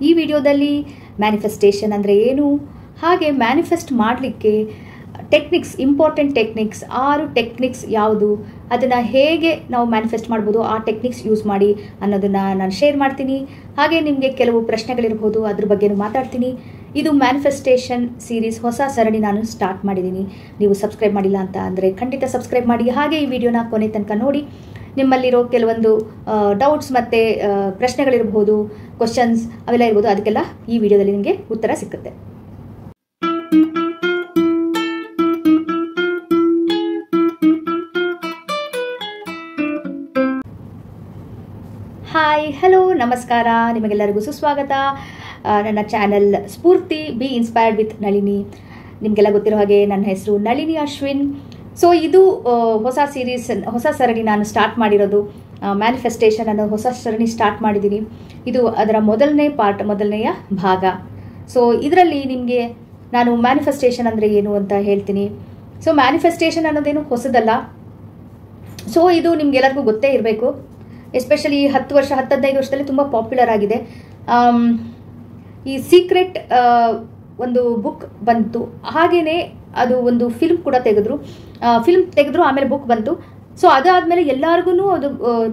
ಈ ವಿಡಿಯೋದಲ್ಲಿ ಮ್ಯಾನಿಫೆಸ್ಟೇಷನ್ ಅಂದರೆ ಏನು, ಹಾಗೆ ಮ್ಯಾನಿಫೆಸ್ಟ್ ಮಾಡಲಿಕ್ಕೆ ಟೆಕ್ನಿಕ್ಸ್, ಇಂಪಾರ್ಟೆಂಟ್ ಟೆಕ್ನಿಕ್ಸ್ 6 ಟೆಕ್ನಿಕ್ಸ್ ಯಾವುದು, ಅದನ್ನು ಹೇಗೆ ನಾವು ಮ್ಯಾನಿಫೆಸ್ಟ್ ಮಾಡ್ಬೋದು, ಆ ಟೆಕ್ನಿಕ್ಸ್ ಯೂಸ್ ಮಾಡಿ ಅನ್ನೋದನ್ನು ನಾನು ಶೇರ್ ಮಾಡ್ತೀನಿ. ಹಾಗೆ ನಿಮಗೆ ಕೆಲವು ಪ್ರಶ್ನೆಗಳಿರ್ಬೋದು, ಅದ್ರ ಬಗ್ಗೆನೂ ಮಾತಾಡ್ತೀನಿ. ಇದು ಮ್ಯಾನಿಫೆಸ್ಟೇಷನ್ ಸೀರೀಸ್ ಹೊಸ ಸರಣಿ ನಾನು ಸ್ಟಾರ್ಟ್ ಮಾಡಿದ್ದೀನಿ. ನೀವು ಸಬ್ಸ್ಕ್ರೈಬ್ ಮಾಡಿಲ್ಲ ಅಂತ ಅಂದರೆ ಖಂಡಿತ ಸಬ್ಸ್ಕ್ರೈಬ್ ಮಾಡಿ. ಹಾಗೆ ಈ ವಿಡಿಯೋನ ಕೊನೆ ತನಕ ನೋಡಿ. ನಿಮ್ಮಲ್ಲಿರೋ ಕೆಲವೊಂದು ಡೌಟ್ಸ್ ಮತ್ತು ಪ್ರಶ್ನೆಗಳಿರ್ಬೋದು, ಕ್ವಶನ್ಸ್ ಅವೆಲ್ಲ ಇರ್ಬೋದು, ಅದಕ್ಕೆಲ್ಲ ಈ ವಿಡಿಯೋದಲ್ಲಿ ನಿಮಗೆ ಉತ್ತರ ಸಿಕ್ಕುತ್ತೆ. ಹಾಯ್, ಹಲೋ, ನಮಸ್ಕಾರ. ನಿಮಗೆಲ್ಲರಿಗೂ ಸುಸ್ವಾಗತ. ನನ್ನ channel Spoorthi B inspired with Nalini. ನಿಮಗೆಲ್ಲ ಗೊತ್ತಿರೋ ಹಾಗೆ ನನ್ನ ಹೆಸರು ನಳಿನಿ ಅಶ್ವಿನ್. ಸೊ ಇದು ಹೊಸ ಸರಣಿ ನಾನು ಸ್ಟಾರ್ಟ್ ಮಾಡಿರೋದು. ಮ್ಯಾನಿಫೆಸ್ಟೇಷನ್ ಅನ್ನೋ ಹೊಸ ಸರಣಿ ಸ್ಟಾರ್ಟ್ ಮಾಡಿದ್ದೀನಿ. ಇದು ಅದರ ಮೊದಲನೆಯ ಭಾಗ. ಸೊ ಇದರಲ್ಲಿ ನಿಮಗೆ ನಾನು ಮ್ಯಾನಿಫೆಸ್ಟೇಷನ್ ಅಂದರೆ ಏನು ಅಂತ ಹೇಳ್ತೀನಿ. ಸೊ ಮ್ಯಾನಿಫೆಸ್ಟೇಷನ್ ಅನ್ನೋದೇನು ಹೊಸದಲ್ಲ. ಸೊ ಇದು ನಿಮ್ಗೆಲ್ಲರಿಗೂ ಗೊತ್ತೇ ಇರಬೇಕು. ಎಸ್ಪೆಷಲಿ 10-15 ವರ್ಷದಲ್ಲಿ ತುಂಬ ಪಾಪ್ಯುಲರ್ ಆಗಿದೆ. ಈ ಸೀಕ್ರೆಟ್ ಒಂದು ಬುಕ್ ಬಂತು, ಹಾಗೆಯೇ ಅದು ಒಂದು ಫಿಲ್ಮ್ ಕೂಡ ತೆಗೆದ್ರು, ಆಮೇಲೆ ಬುಕ್ ಬಂತು. ಸೊ ಅದಾದಮೇಲೆ ಎಲ್ಲರಿಗೂ ಅದು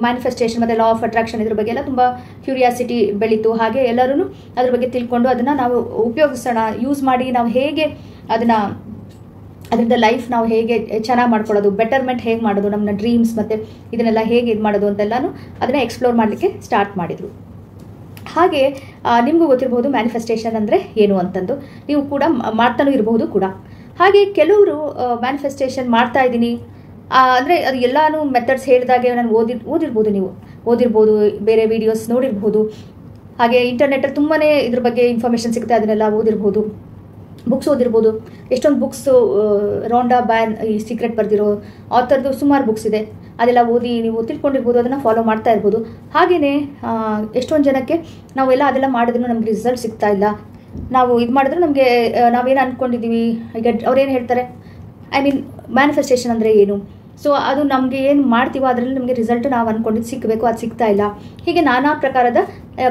ಮ್ಯಾನಿಫೆಸ್ಟೇಷನ್ ಮತ್ತು ಲಾ ಆಫ್ ಅಟ್ರಾಕ್ಷನ್ ಇದ್ರ ಬಗ್ಗೆ ಎಲ್ಲ ತುಂಬ ಕ್ಯೂರಿಯಾಸಿಟಿ ಬೆಳೀತು. ಹಾಗೆ ಎಲ್ಲರೂ ಅದ್ರ ಬಗ್ಗೆ ತಿಳ್ಕೊಂಡು ಅದನ್ನು ನಾವು ಉಪಯೋಗಿಸೋಣ, ಯೂಸ್ ಮಾಡಿ ನಾವು ಹೇಗೆ ಅದರಿಂದ ಲೈಫ್ ನಾವು ಹೇಗೆ ಚೆನ್ನಾಗಿ ಮಾಡ್ಕೊಳ್ಳೋದು, ಬೆಟರ್ಮೆಂಟ್ ಹೇಗೆ ಮಾಡೋದು, ನಮ್ಮ ಡ್ರೀಮ್ಸ್ ಮತ್ತು ಇದನ್ನೆಲ್ಲ ಹೇಗೆ ಇದು ಮಾಡೋದು ಅಂತೆಲ್ಲನೂ ಅದನ್ನು ಎಕ್ಸ್ಪ್ಲೋರ್ ಮಾಡಲಿಕ್ಕೆ ಸ್ಟಾರ್ಟ್ ಮಾಡಿದರು. ಹಾಗೆ ನಿಮಗೂ ಗೊತ್ತಿರಬಹುದು ಮ್ಯಾನಿಫೆಸ್ಟೇಷನ್ ಅಂದರೆ ಏನು ಅಂತಂದು. ನೀವು ಕೂಡ ಮಾಡ್ತಾನೂ ಇರಬಹುದು ಕೂಡ. ಹಾಗೆ ಕೆಲವರು ಮ್ಯಾನಿಫೆಸ್ಟೇಷನ್ ಮಾಡ್ತಾ ಇದ್ದೀನಿ ಅಂದರೆ ಅದು ಎಲ್ಲನೂ ಮೆಥಡ್ಸ್ ಹೇಳಿದಾಗೆ ನಾನು ಓದಿರ್ಬೋದು, ಬೇರೆ ವಿಡಿಯೋಸ್ ನೋಡಿರ್ಬೋದು. ಹಾಗೆ ಇಂಟರ್ನೆಟ್ಟಲ್ಲಿ ತುಂಬಾ ಇದ್ರ ಬಗ್ಗೆ ಇನ್ಫಾರ್ಮೇಷನ್ ಸಿಗುತ್ತೆ, ಅದನ್ನೆಲ್ಲ ಓದಿರ್ಬೋದು. ಬುಕ್ಸ್ ಓದಿರ್ಬೋದು. ಎಷ್ಟೊಂದು ಬುಕ್ಸು ರಾಂಡಾ ಬ್ಯಾನ್ ಈ ಸೀಕ್ರೆಟ್ ಬರೆದಿರೋ ಆಥರ್ದು ಸುಮಾರು ಬುಕ್ಸ್ ಇದೆ. ಅದೆಲ್ಲ ಓದಿ ನೀವು ತಿಳ್ಕೊಂಡಿರ್ಬೋದು, ಅದನ್ನು ಫಾಲೋ ಮಾಡ್ತಾ ಇರ್ಬೋದು. ಹಾಗೆಯೇ ಎಷ್ಟೊಂದು ಜನಕ್ಕೆ ನಾವೆಲ್ಲ ಅದೆಲ್ಲ ಮಾಡಿದ್ರೂ ನಮಗೆ ರಿಸಲ್ಟ್ ಸಿಗ್ತಾ ಇಲ್ಲ. ನಾವು ಇದು ಮಾಡಿದ್ರೆ ನಮಗೆ ನಾವೇನು ಅಂದ್ಕೊಂಡಿದ್ದೀವಿ, ಈಗ ಅವ್ರೇನು ಹೇಳ್ತಾರೆ, ಮ್ಯಾನಿಫೆಸ್ಟೇಷನ್ ಅಂದರೆ ಏನು, ಸೊ ಅದು ನಮಗೆ ಏನು ಮಾಡ್ತೀವೋ ಅದರಲ್ಲಿ ನಮಗೆ ರಿಸಲ್ಟ್ ನಾವು ಅಂದ್ಕೊಂಡಿದ್ದು ಸಿಕ್ಕಬೇಕು, ಅದು ಸಿಗ್ತಾ ಇಲ್ಲ. ಹೀಗೆ ನಾನಾ ಪ್ರಕಾರದ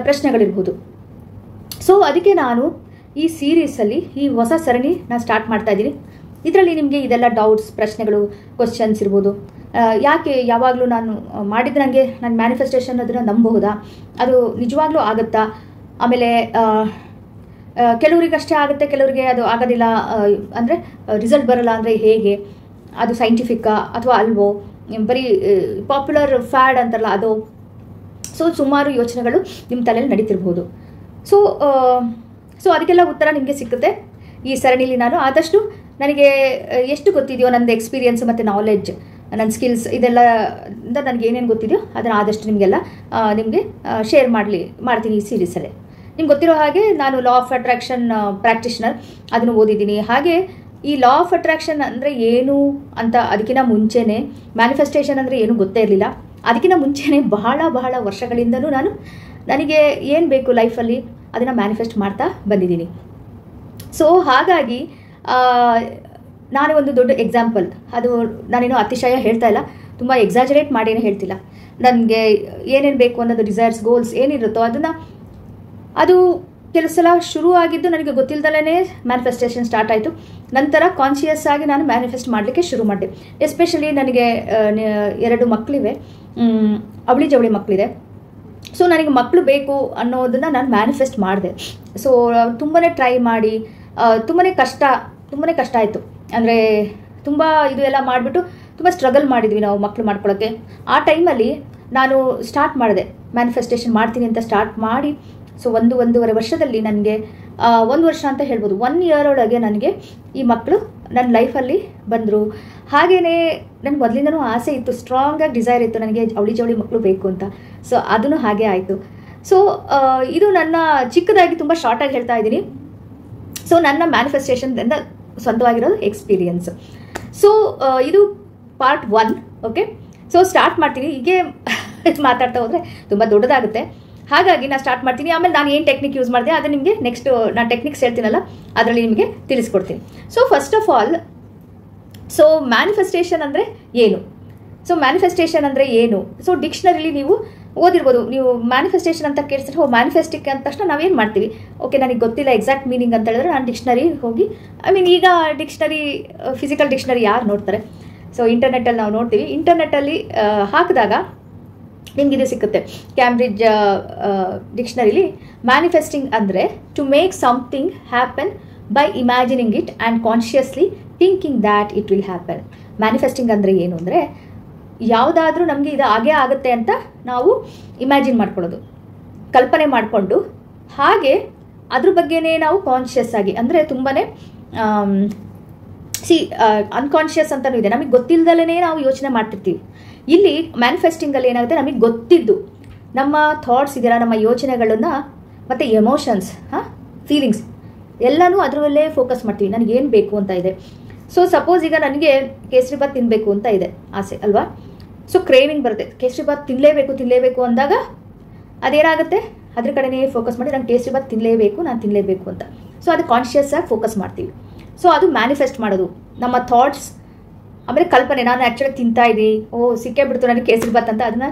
ಪ್ರಶ್ನೆಗಳಿರ್ಬೋದು. ಸೊ ಅದಕ್ಕೆ ನಾನು ಈ ಸೀರೀಸಲ್ಲಿ ಈ ಹೊಸ ಸರಣಿ ನಾನು ಸ್ಟಾರ್ಟ್ ಮಾಡ್ತಾ ಇದ್ದೀನಿ. ಇದರಲ್ಲಿ ನಿಮಗೆ ಇದೆಲ್ಲ ಡೌಟ್ಸ್, ಪ್ರಶ್ನೆಗಳು, ಕ್ವಶನ್ಸ್ ಇರ್ಬೋದು. ಯಾವಾಗಲೂ ನಾನು ಮಾಡಿದ್ರೆ ನನಗೆ ನಾನು ಮ್ಯಾನಿಫೆಸ್ಟೇಷನ್ ಅದನ್ನು ನಂಬಬಹುದಾ, ಅದು ನಿಜವಾಗ್ಲೂ ಆಗುತ್ತಾ, ಆಮೇಲೆ ಕೆಲವರಿಗಷ್ಟೇ ಆಗುತ್ತೆ, ಕೆಲವರಿಗೆ ಅದು ಆಗೋದಿಲ್ಲ, ಅಂದರೆ ರಿಸಲ್ಟ್ ಬರೋಲ್ಲ ಅಂದರೆ ಹೇಗೆ, ಅದು ಸೈಂಟಿಫಿಕ್ಕಾ ಅಥವಾ ಅಲ್ವೋ, ಬರೀ ಪಾಪ್ಯುಲರ್ ಫ್ಯಾಡ್ ಅಂತಾರಲ್ಲ ಅದು. ಸೊ ಸುಮಾರು ಯೋಚನೆಗಳು ನಿಮ್ಮ ತಲೆಯಲ್ಲಿ ನಡೀತಿರ್ಬೋದು. ಸೊ ಅದಕ್ಕೆಲ್ಲ ಉತ್ತರ ನಿಮಗೆ ಸಿಕ್ಕುತ್ತೆ ಈ ಸರಣಿಲಿ. ನಾನು ಆದಷ್ಟು ನನಗೆ ಎಷ್ಟು ಗೊತ್ತಿದೆಯೋ, ನನ್ನದು ಎಕ್ಸ್ಪೀರಿಯನ್ಸ್ ಮತ್ತು ನಾಲೆಡ್ಜ್, ನನ್ನ ಸ್ಕಿಲ್ಸ್, ಇದೆಲ್ಲ ನನಗೆ ಏನೇನು ಗೊತ್ತಿದೆಯೋ ಅದನ್ನು ಆದಷ್ಟು ನಿಮಗೆ ಶೇರ್ ಮಾಡ್ತೀನಿ ಈ ಸೀರೀಸಲ್ಲೇ. ನಿಮ್ಗೆ ಗೊತ್ತಿರೋ ಹಾಗೆ ನಾನು ಲಾ ಆಫ್ ಅಟ್ರಾಕ್ಷನ್ ಪ್ರಾಕ್ಟಿಷನರ್, ಅದನ್ನು ಓದಿದ್ದೀನಿ. ಹಾಗೆ ಈ ಲಾ ಆಫ್ ಅಟ್ರಾಕ್ಷನ್ ಅಂದರೆ ಏನು ಅಂತ ಅದಕ್ಕಿಂತ ಮುಂಚೆನೇ, ಮ್ಯಾನಿಫೆಸ್ಟೇಷನ್ ಅಂದರೆ ಏನು ಗೊತ್ತೇ ಇರಲಿಲ್ಲ. ಅದಕ್ಕಿಂತ ಮುಂಚೆನೇ ಬಹಳ ವರ್ಷಗಳಿಂದಲೂ ನನಗೆ ಏನು ಬೇಕು ಲೈಫಲ್ಲಿ ಅದನ್ನು ಮ್ಯಾನಿಫೆಸ್ಟ್ ಮಾಡ್ತಾ ಬಂದಿದ್ದೀನಿ. ಸೊ ಹಾಗಾಗಿ ನಾನು ಒಂದು ದೊಡ್ಡ ಎಕ್ಸಾಂಪಲ್, ಅದು ನಾನೇನೋ ಅತಿಶಯ ಹೇಳ್ತಾ ಇಲ್ಲ, ತುಂಬ ಎಕ್ಸಾಜರೇಟ್ ಮಾಡೇನೂ ಹೇಳ್ತಿಲ್ಲ. ನನಗೆ ಏನೇನು ಬೇಕು ಅನ್ನೋದು ಡಿಸೈರ್ಸ್, ಗೋಲ್ಸ್ ಏನಿರುತ್ತೋ ಅದು ಕೆಲವು ಸಲ ಶುರು ಆಗಿದ್ದು ನನಗೆ ಗೊತ್ತಿಲ್ಲದಲೇ ಮ್ಯಾನಿಫೆಸ್ಟೇಷನ್ ಸ್ಟಾರ್ಟ್ ಆಯಿತು. ನಂತರ ಕಾನ್ಷಿಯಸ್ ಆಗಿ ನಾನು ಮ್ಯಾನಿಫೆಸ್ಟ್ ಮಾಡಲಿಕ್ಕೆ ಶುರು ಮಾಡಿದೆ. ಎಸ್ಪೆಷಲಿ ನನಗೆ 2 ಮಕ್ಕಳಿವೆ, ಅವಳಿ ಜವಳಿ ಮಕ್ಕಳಿದೆ. ಸೊ ನನಗೆ ಮಕ್ಕಳು ಬೇಕು ಅನ್ನೋದನ್ನು ನಾನು ಮ್ಯಾನಿಫೆಸ್ಟ್ ಮಾಡಿದೆ. ಸೊ ತುಂಬಾ ಟ್ರೈ ಮಾಡಿ ತುಂಬಾ ಕಷ್ಟ ಆಯಿತು. ಅಂದರೆ ತುಂಬ ಇದು ಎಲ್ಲ ಮಾಡಿಬಿಟ್ಟು ತುಂಬ ಸ್ಟ್ರಗಲ್ ಮಾಡಿದ್ವಿ ನಾವು ಮಕ್ಕಳು ಮಾಡ್ಕೊಳ್ಳೋಕ್ಕೆ. ಆ ಟೈಮಲ್ಲಿ ನಾನು ಸ್ಟಾರ್ಟ್ ಮಾಡಿದೆ, ಮ್ಯಾನಿಫೆಸ್ಟೇಷನ್ ಮಾಡ್ತೀನಿ ಅಂತ ಸ್ಟಾರ್ಟ್ ಮಾಡಿ. ಸೊ 1-1.5 ವರ್ಷದಲ್ಲಿ ನನಗೆ 1 ವರ್ಷ ಅಂತ ಹೇಳ್ಬೋದು, 1 ಇಯರ್ ಒಳಗೆ ನನಗೆ ಈ ಮಕ್ಕಳು ನನ್ನ ಲೈಫಲ್ಲಿ ಬಂದರು. ಹಾಗೆಯೇ ನನಗೆ ಮೊದಲಿಂದನೂ ಆಸೆ ಇತ್ತು, ಸ್ಟ್ರಾಂಗಾಗಿ ಡಿಸೈರ್ ಇತ್ತು ನನಗೆ ಅವಳಿ ಜವಳಿ ಮಕ್ಕಳು ಬೇಕು ಅಂತ. ಸೊ ಅದನ್ನು ಹಾಗೆ ಆಯಿತು. ಸೊ ಇದು ನನ್ನ ಚಿಕ್ಕದಾಗಿ ತುಂಬ ಶಾರ್ಟಾಗಿ ಹೇಳ್ತಾ ಇದ್ದೀನಿ. ಸೊ ನನ್ನ ಮ್ಯಾನಿಫೆಸ್ಟೇಷನ್ದಿಂದ ಸ್ವಂತವಾಗಿರೋದು ಎಕ್ಸ್ಪೀರಿಯನ್ಸ್. ಸೊ ಇದು ಪಾರ್ಟ್ 1. ಓಕೆ, ಸೊ ಸ್ಟಾರ್ಟ್ ಮಾಡ್ತೀನಿ. ಹೀಗೆ ಮಾತಾಡ್ತಾ ಹೋದರೆ ತುಂಬ ದೊಡ್ಡದಾಗುತ್ತೆ. ಹಾಗಾಗಿ ನಾನು ಸ್ಟಾರ್ಟ್ ಮಾಡ್ತೀನಿ. ಆಮೇಲೆ ನಾನು ಏನು ಟೆಕ್ನಿಕ್ ಯೂಸ್ ಮಾಡಿದೆ ಅದು ನಿಮಗೆ ನೆಕ್ಸ್ಟ್ ನಾನು ಟೆಕ್ನಿಕ್ಸ್ ಹೇಳ್ತೀನಲ್ಲ ಅದರಲ್ಲಿ ನಿಮಗೆ ತಿಳಿಸ್ಕೊಡ್ತೀನಿ. So first of all, so manifestation ಅಂದರೆ ಏನು? ಸೊ ಮ್ಯಾನಿಫೆಸ್ಟೇಷನ್ ಅಂದರೆ ಏನು? ಸೊ ಡಿಕ್ಷನರಿಲಿ ನೀವು ಓದಿರ್ಬೋದು ನೀವು. ಮ್ಯಾನಿಫೆಸ್ಟೇಷನ್ ಅಂತ ಕೇಳಿಸಿದ್ರೆ ಮ್ಯಾನಿಫೆಸ್ಟಿಕ್ ಅಂದ ತಕ್ಷಣ ನಾವೇನು ಮಾಡ್ತೀವಿ, ಓಕೆ ನನಗೆ ಗೊತ್ತಿಲ್ಲ ಎಕ್ಸಾಕ್ಟ್ ಮೀನಿಂಗ್ ಅಂತ ಹೇಳಿದ್ರೆ ನಾನು ಡಿಕ್ಷನರಿ ಹೋಗಿ, ಈಗ ಡಿಕ್ಷನರಿ, ಫಿಸಿಕಲ್ ಡಿಕ್ಷನರಿ ಯಾರು ನೋಡ್ತಾರೆ? ಸೊ ಇಂಟರ್ನೆಟ್ಟಲ್ಲಿ ನಾವು ನೋಡ್ತೀವಿ. ಇಂಟರ್ನೆಟ್ಟಲ್ಲಿ ಹಾಕಿದಾಗ ನಿಮ್ಗೆ ಇದು ಸಿಕ್ಕುತ್ತೆ. ಕ್ಯಾಂಬ್ರಿಡ್ಜ್ ಡಿಕ್ಷನರಿಲಿ ಮ್ಯಾನಿಫೆಸ್ಟಿಂಗ್ ಅಂದರೆ to make something happen by imagining it and consciously thinking that it will happen. Manifesting ಅಂದರೆ ಏನು ಅಂದರೆ ಯಾವುದಾದ್ರೂ ನಮಗೆ ಇದು ಆಗೇ ಆಗುತ್ತೆ ಅಂತ ನಾವು ಇಮ್ಯಾಜಿನ್ ಮಾಡ್ಕೊಳ್ಳೋದು, ಕಲ್ಪನೆ ಮಾಡಿಕೊಂಡು ಹಾಗೆ ಅದ್ರ ಬಗ್ಗೆನೇ ನಾವು ಕಾನ್ಷಿಯಸ್ ಆಗಿ, ಅಂದರೆ ತುಂಬಾ ಅನ್ಕಾನ್ಷಿಯಸ್ ಅಂತಲೂ ಇದೆ, ನಮಗೆ ಗೊತ್ತಿಲ್ಲದಲೇ ನಾವು ಯೋಚನೆ ಮಾಡ್ತಿರ್ತೀವಿ. ಇಲ್ಲಿ ಮ್ಯಾನಿಫೆಸ್ಟಿಂಗಲ್ಲಿ ಏನಾಗುತ್ತೆ, ನಮಗೆ ಗೊತ್ತಿದ್ದು ನಮ್ಮ ಥಾಟ್ಸ್ ಇದೆಯಲ್ಲ, ನಮ್ಮ ಯೋಚನೆಗಳನ್ನು ಮತ್ತು ಎಮೋಷನ್ಸ್, ಫೀಲಿಂಗ್ಸ್ ಎಲ್ಲನೂ ಅದರಲ್ಲೇ ಫೋಕಸ್ ಮಾಡ್ತೀವಿ. ನನಗೇನು ಬೇಕು ಅಂತ ಇದೆ. ಸೊ ಸಪೋಸ್ ಈಗ ನನಗೆ ಕೇಸರಿಬಾತ್ ತಿನ್ನಬೇಕು ಅಂತ ಇದೆ ಆಸೆ ಅಲ್ವಾ. ಸೊ ಕ್ರೇವಿಂಗ್ ಬರುತ್ತೆ, ಕೇಸರಿಬಾತ್ ತಿನ್ನಲೇಬೇಕು ಅಂದಾಗ ಅದೇನಾಗುತ್ತೆ, ಅದ್ರ ಕಡೆನೇ ಫೋಕಸ್ ಮಾಡಿ ನಂಗೆ ಕೇಸರಿಬಾತ್ ನಾನು ತಿನ್ನಲೇಬೇಕು ಅಂತ. ಸೊ ಅದು ಕಾನ್ಷಿಯಸ್ ಆಗಿ ಫೋಕಸ್ ಮಾಡ್ತೀವಿ. ಸೊ ಅದು ಮ್ಯಾನಿಫೆಸ್ಟ್ ಮಾಡೋದು ನಮ್ಮ ಥಾಟ್ಸ್. ಆಮೇಲೆ ಕಲ್ಪನೆ, ನಾನು ಆ್ಯಕ್ಚುಲಿ ತಿಂತಾ ಇದ್ದೀನಿ, ಸಿಕ್ಕೇ ಬಿಡ್ತು ನನಗೆ ಕೇಸರಿಬಾತ್ ಅಂತ,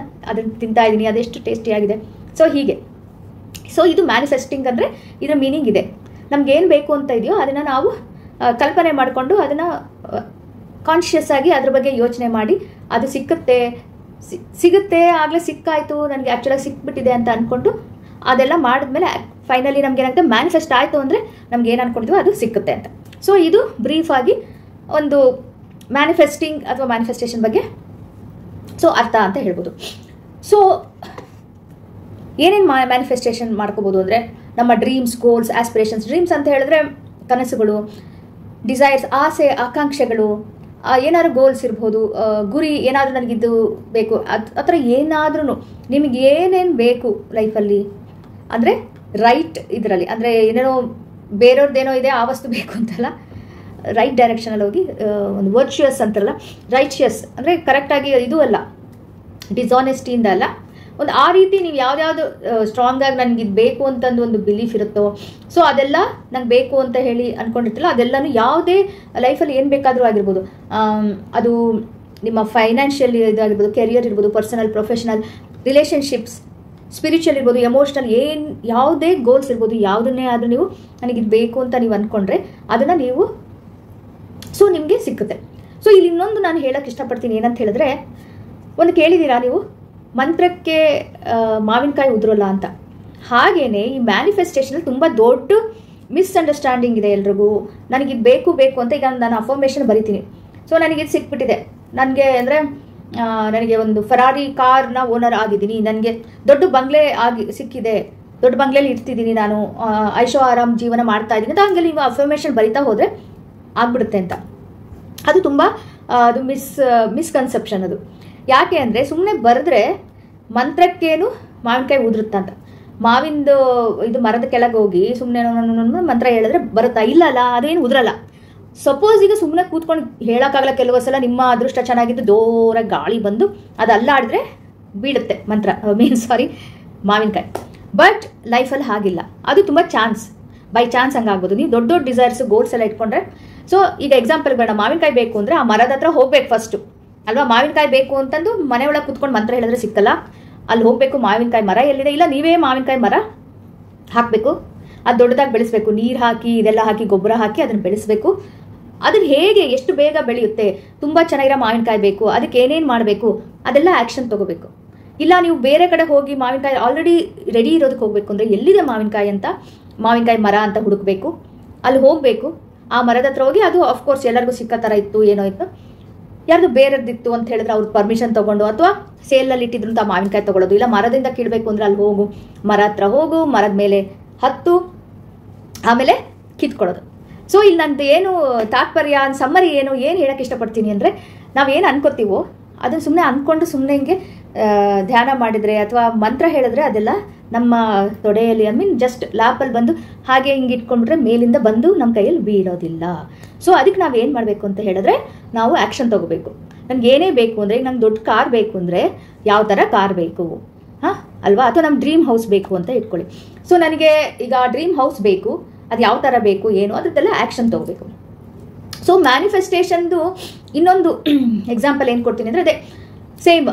ಅದನ್ನು ತಿಂತಾ ಇದ್ದೀನಿ, ಅದೆಷ್ಟು ಟೇಸ್ಟಿಯಾಗಿದೆ. ಸೊ ಹೀಗೆ. ಸೊ ಇದು ಮ್ಯಾನಿಫೆಸ್ಟಿಂಗ್ ಅಂದರೆ ಇದರ ಮೀನಿಂಗ್ ಇದೆ. ನಮಗೇನು ಬೇಕು ಅಂತ ಇದೆಯೋ ಅದನ್ನು ನಾವು ಕಲ್ಪನೆ ಮಾಡಿಕೊಂಡು ಅದನ್ನು ಕಾನ್ಷಿಯಸ್ ಆಗಿ ಅದ್ರ ಬಗ್ಗೆ ಯೋಚನೆ ಮಾಡಿ ಅದು ಸಿಗುತ್ತೆ ಆಗಲೇ ಸಿಕ್ಕಾಯಿತು, ನನಗೆ ಆ್ಯಕ್ಚುಲಾಗಿ ಸಿಕ್ಬಿಟ್ಟಿದೆ ಅಂತ ಅಂದ್ಕೊಂಡು ಅದೆಲ್ಲ ಮಾಡಿದ್ಮೇಲೆ ಫೈನಲಿ ನಮ್ಗೆ ಏನಾಗುತ್ತೆ, ಮ್ಯಾನಿಫೆಸ್ಟ್ ಆಯಿತು ಅಂದರೆ ನಮ್ಗೆ ಏನು ಅಂದ್ಕೊಂಡಿದ್ವೋ ಅದು ಸಿಕ್ಕುತ್ತೆ ಅಂತ. ಸೊ ಇದು ಬ್ರೀಫಾಗಿ ಒಂದು ಮ್ಯಾನಿಫೆಸ್ಟಿಂಗ್ ಅಥವಾ ಮ್ಯಾನಿಫೆಸ್ಟೇಷನ್ ಬಗ್ಗೆ ಸೊ ಅರ್ಥ ಅಂತ ಹೇಳ್ಬೋದು. ಸೊ ಏನೇನು ಮ್ಯಾನಿಫೆಸ್ಟೇಷನ್ ಮಾಡ್ಕೋಬೋದು ಅಂದರೆ ನಮ್ಮ ಡ್ರೀಮ್ಸ್, ಗೋಲ್ಸ್, ಆಸ್ಪಿರೇಷನ್ಸ್. ಡ್ರೀಮ್ಸ್ ಅಂತ ಹೇಳಿದ್ರೆ ಕನಸುಗಳು, ಡಿಸೈರ್ಸ್, ಆಸೆ, ಆಕಾಂಕ್ಷೆಗಳು, ಏನಾದ್ರು ಗೋಲ್ಸ್ ಇರ್ಬೋದು, ಗುರಿ, ಏನಾದರೂ ನನಗಿದ್ದು ಬೇಕು, ಆ ಥರ ಏನಾದ್ರೂ ನಿಮಗೆ ಏನೇನು ಬೇಕು ಲೈಫಲ್ಲಿ, ಅಂದರೆ ರೈಟ್ ಇದರಲ್ಲಿ, ಅಂದರೆ ಏನೇನೋ ಬೇರೆಯವ್ರದ್ದೇನೋ ಇದೆ ಆ ವಸ್ತು ಬೇಕು ಅಂತಲ್ಲ, ರೈಟ್ ಡೈರೆಕ್ಷನಲ್ಲಿ ಹೋಗಿ ಒಂದು ವರ್ಚುಯಸ್ ಅಂತಾರಲ್ಲ, ರೈಚಿಯಸ್ ಅಂದರೆ ಕರೆಕ್ಟಾಗಿ ಇದು ಅಲ್ಲ, ಡಿಸಾನೆಸ್ಟಿಯಿಂದ ಅಲ್ಲ, ಒಂದು ಆ ರೀತಿ ನೀವು ಯಾವ್ದಾವುದು ಸ್ಟ್ರಾಂಗಾಗಿ ನನಗಿದು ಬೇಕು ಅಂತಂದು ಒಂದು ಬಿಲೀಫ್ ಇರುತ್ತೋ, ಸೊ ಅದೆಲ್ಲ ನಂಗೆ ಬೇಕು ಅಂತ ಹೇಳಿ ಅಂದ್ಕೊಂಡಿರ್ತಿಲ್ಲ, ಅದೆಲ್ಲನೂ ಯಾವುದೇ ಲೈಫಲ್ಲಿ ಏನು ಬೇಕಾದರೂ ಆಗಿರ್ಬೋದು. ಅದು ನಿಮ್ಮ ಫೈನಾನ್ಷಿಯಲ್ ಇದಾಗಿರ್ಬೋದು, ಕೆರಿಯರ್ ಇರ್ಬೋದು, ಪರ್ಸನಲ್, ಪ್ರೊಫೆಷನಲ್, ರಿಲೇಷನ್ಶಿಪ್ಸ್, ಸ್ಪಿರಿಚುವಲ್ ಇರ್ಬೋದು, ಎಮೋಷ್ನಲ್, ಯಾವುದೇ ಗೋಲ್ಸ್ ಇರ್ಬೋದು, ಯಾವುದನ್ನೇ ಆದರೂ ನೀವು ನನಗಿದು ಬೇಕು ಅಂತ ನೀವು ಅಂದ್ಕೊಂಡ್ರೆ ಅದನ್ನು ನೀವು ಸೊ ನಿಮಗೆ ಸಿಕ್ಕುತ್ತೆ. ಸೊ ಇಲ್ಲಿ ಇನ್ನೊಂದು ನಾನು ಹೇಳೋಕ್ಕೆ ಇಷ್ಟಪಡ್ತೀನಿ, ಏನಂತ ಹೇಳಿದ್ರೆ, ಒಂದು ಕೇಳಿದ್ದೀರಾ ನೀವು, ಮಂತ್ರಕ್ಕೆ ಮಾವಿನಕಾಯಿ ಉದುರೋಲ್ಲ ಅಂತ. ಹಾಗೇನೆ ಈ ಮ್ಯಾನಿಫೆಸ್ಟೇಷನಲ್ಲಿ ತುಂಬ ದೊಡ್ಡ ಮಿಸ್ಅಂಡರ್ಸ್ಟ್ಯಾಂಡಿಂಗ್ ಇದೆ ಎಲ್ರಿಗೂ. ನನಗಿದು ಬೇಕು ಅಂತ ಈಗ ನಾನು ಅಫರ್ಮೇಷನ್ ಬರಿತೀನಿ, ಸೊ ನನಗಿದು ಸಿಕ್ಬಿಟ್ಟಿದೆ, ನನಗೆ ಒಂದು ಫರಾರಿ ಕಾರ್ನ ಓನರ್ ಆಗಿದ್ದೀನಿ, ನನಗೆ ದೊಡ್ಡ ಬಂಗ್ಲೆ ಸಿಕ್ಕಿದೆ, ದೊಡ್ಡ ಬಂಗ್ಲೆಯಲ್ಲಿ ಇರ್ತಿದ್ದೀನಿ ನಾನು, ಐಶೋ ಆರಾಮ್ ಜೀವನ ಮಾಡ್ತಾ ಇದ್ದೀನಿ ಅಂತ ಹಂಗೆ ನೀವು ಅಫರ್ಮೇಷನ್ ಬರಿತಾ ಹೋದರೆ ಆಗ್ಬಿಡುತ್ತೆ ಅಂತ. ಅದು ತುಂಬ ಅದು ಮಿಸ್ಕನ್ಸೆಪ್ಷನ್ ಅದು. ಯಾಕೆ ಅಂದರೆ ಸುಮ್ಮನೆ ಬರೆದ್ರೆ ಮಂತ್ರಕ್ಕೇನು ಮಾವಿನಕಾಯಿ ಉದುರುತ್ತಂತ, ಮಾವಿಂದು ಇದು ಮರದ ಕೆಳಗೆ ಹೋಗಿ ಸುಮ್ಮನೆ ಮಂತ್ರ ಹೇಳಿದ್ರೆ ಬರುತ್ತಾ? ಇಲ್ಲ, ಅದೇನು ಉದುರಲ್ಲ. ಸಪೋಸ್ ಈಗ ಸುಮ್ಮನೆ ಕೂತ್ಕೊಂಡು ಹೇಳೋಕ್ಕಾಗಲ್ಲ, ಕೆಲವು ಸಲ ನಿಮ್ಮ ಅದೃಷ್ಟ ಚೆನ್ನಾಗಿದ್ದು ಜೋರಾಗಿ ಗಾಳಿ ಬಂದು ಅದು ಅಲ್ಲಾಡಿದ್ರೆ ಬೀಳುತ್ತೆ ಮಾವಿನಕಾಯಿ. ಬಟ್ ಲೈಫಲ್ಲಿ ಹಾಗಿಲ್ಲ, ಅದು ತುಂಬ ಬೈ ಚಾನ್ಸ್ ಹಂಗಾಗ್ಬೋದು. ನೀವು ದೊಡ್ಡ ಡಿಸೈರ್ಸ್, ಗೋಲ್ಸ್ ಎಲ್ಲ ಇಟ್ಕೊಂಡ್ರೆ, ಸೊ ಈಗ ಎಕ್ಸಾಂಪಲ್ ಬೇಡ, ಮಾವಿನಕಾಯಿ ಬೇಕು ಅಂದರೆ ಆ ಮರದ ಹತ್ರ ಹೋಗ್ಬೇಕು ಫಸ್ಟು ಅಲ್ವಾ. ಮಾವಿನಕಾಯಿ ಬೇಕು ಅಂತಂದು ಮನೆ ಒಳಗೆ ಕೂತ್ಕೊಂಡು ಮಂತ್ರ ಹೇಳಿದ್ರೆ ಸಿಕ್ಕಲ್ಲ, ಅಲ್ಲಿ ಹೋಗಬೇಕು. ಮಾವಿನಕಾಯಿ ಮರ ಎಲ್ಲಿದೆ? ಇಲ್ಲ, ನೀವೇ ಮಾವಿನಕಾಯಿ ಮರ ಹಾಕಬೇಕು, ಅದು ದೊಡ್ಡದಾಗಿ ಬೆಳೆಸಬೇಕು, ನೀರು ಹಾಕಿ ಇದೆಲ್ಲ ಹಾಕಿ ಗೊಬ್ಬರ ಹಾಕಿ ಅದನ್ನು ಬೆಳೆಸಬೇಕು. ಅದನ್ನು ಹೇಗೆ ಎಷ್ಟು ಬೇಗ ಬೆಳೆಯುತ್ತೆ, ತುಂಬ ಚೆನ್ನಾಗಿರೋ ಮಾವಿನಕಾಯಿ ಬೇಕು, ಅದಕ್ಕೆ ಏನೇನು ಮಾಡಬೇಕು ಅದೆಲ್ಲ ಆ್ಯಕ್ಷನ್ ತೊಗೋಬೇಕು. ಇಲ್ಲ ನೀವು ಬೇರೆ ಕಡೆ ಹೋಗಿ ಮಾವಿನಕಾಯಿ ಆಲ್ರೆಡಿ ರೆಡಿ ಇರೋದಕ್ಕೆ ಹೋಗಬೇಕು ಅಂದರೆ ಎಲ್ಲಿದೆ ಮಾವಿನಕಾಯಿ ಮರ ಅಂತ ಹುಡುಕಬೇಕು, ಅಲ್ಲಿ ಹೋಗಬೇಕು, ಆ ಮರದ ಹತ್ರ ಹೋಗಿ, ಅದು ಅಫ್ಕೋರ್ಸ್ ಎಲ್ಲರಿಗೂ ಸಿಕ್ಕೋ ಥರ ಇತ್ತು, ಏನೋ ಇತ್ತು, ಯಾರ್ದು ಬೇರೆದಿತ್ತು ಅಂತ ಹೇಳಿದ್ರೆ ಅವ್ರದ್ದು ಪರ್ಮಿಷನ್ ತೊಗೊಂಡು ಅಥವಾ ಸೇಲಲ್ಲಿ ಇಟ್ಟಿದ್ರು ಅಂತ ಮಾವಿನಕಾಯಿ ತೊಗೊಳೋದು. ಇಲ್ಲ ಮರದಿಂದ ಕೀಳಬೇಕು ಅಂದರೆ ಅಲ್ಲಿ ಹೋಗು, ಮರ ಹತ್ರ ಹೋಗು, ಮರದ ಮೇಲೆ ಹತ್ತು, ಆಮೇಲೆ ಕಿತ್ಕೊಳ್ಳೋದು. ಸೊ ಇಲ್ಲಿ ನಂದು ಏನು ತಾತ್ಪರ್ಯ, ಸಮ್ಮರಿ ಏನು ಹೇಳೋಕ್ಕೆ ಇಷ್ಟಪಡ್ತೀನಿ ಅಂದರೆ, ನಾವೇನು ಅನ್ಕೋತೀವೋ ಅದನ್ನು ಸುಮ್ಮನೆ ಅಂದ್ಕೊಂಡು ಸುಮ್ಮನೆ ಹಿಂಗೆ ಧ್ಯಾನ ಮಾಡಿದರೆ ಅಥವಾ ಮಂತ್ರ ಹೇಳಿದ್ರೆ ಅದೆಲ್ಲ ನಮ್ಮ ತೊಡೆಯಲ್ಲಿ ಜಸ್ಟ್ ಲ್ಯಾಪಲ್ಲಿ ಬಂದು ಹಾಗೆ ಹಿಂಗೆ ಇಟ್ಕೊಂಡ್ಬಿಟ್ರೆ ಮೇಲಿಂದ ಬಂದು ನಮ್ಮ ಕೈಯಲ್ಲಿ ಬೀಳೋದಿಲ್ಲ. ಸೊ ಅದಕ್ಕೆ ನಾವು ಏನು ಮಾಡಬೇಕು ಅಂತ ಹೇಳಿದ್ರೆ, ನಾವು ಆ್ಯಕ್ಷನ್ ತೊಗೋಬೇಕು. ನನಗೆ ಏನೇ ಬೇಕು ಅಂದರೆ, ಈಗ ನಂಗೆ ದೊಡ್ಡ ಕಾರ್ ಬೇಕು ಅಂದರೆ ಯಾವ ಥರ ಕಾರ್ ಬೇಕು ಅಲ್ವಾ, ಅಥವಾ ನಮ್ಮ ಡ್ರೀಮ್ ಹೌಸ್ ಬೇಕು ಅಂತ ಇಟ್ಕೊಳ್ಳಿ. ಸೊ ನನಗೆ ಈಗ ಡ್ರೀಮ್ ಹೌಸ್ ಬೇಕು, ಅದು ಯಾವ ಥರ ಬೇಕು ಏನು ಅದಕ್ಕೆಲ್ಲ ಆ್ಯಕ್ಷನ್ ತೊಗೋಬೇಕು. ಸೊ ಮ್ಯಾನಿಫೆಸ್ಟೇಷನ್ದು ಇನ್ನೊಂದು ಎಕ್ಸಾಂಪಲ್ ಏನು ಕೊಡ್ತೀನಿ ಅಂದರೆ, ಅದೇ ಸೇಮ್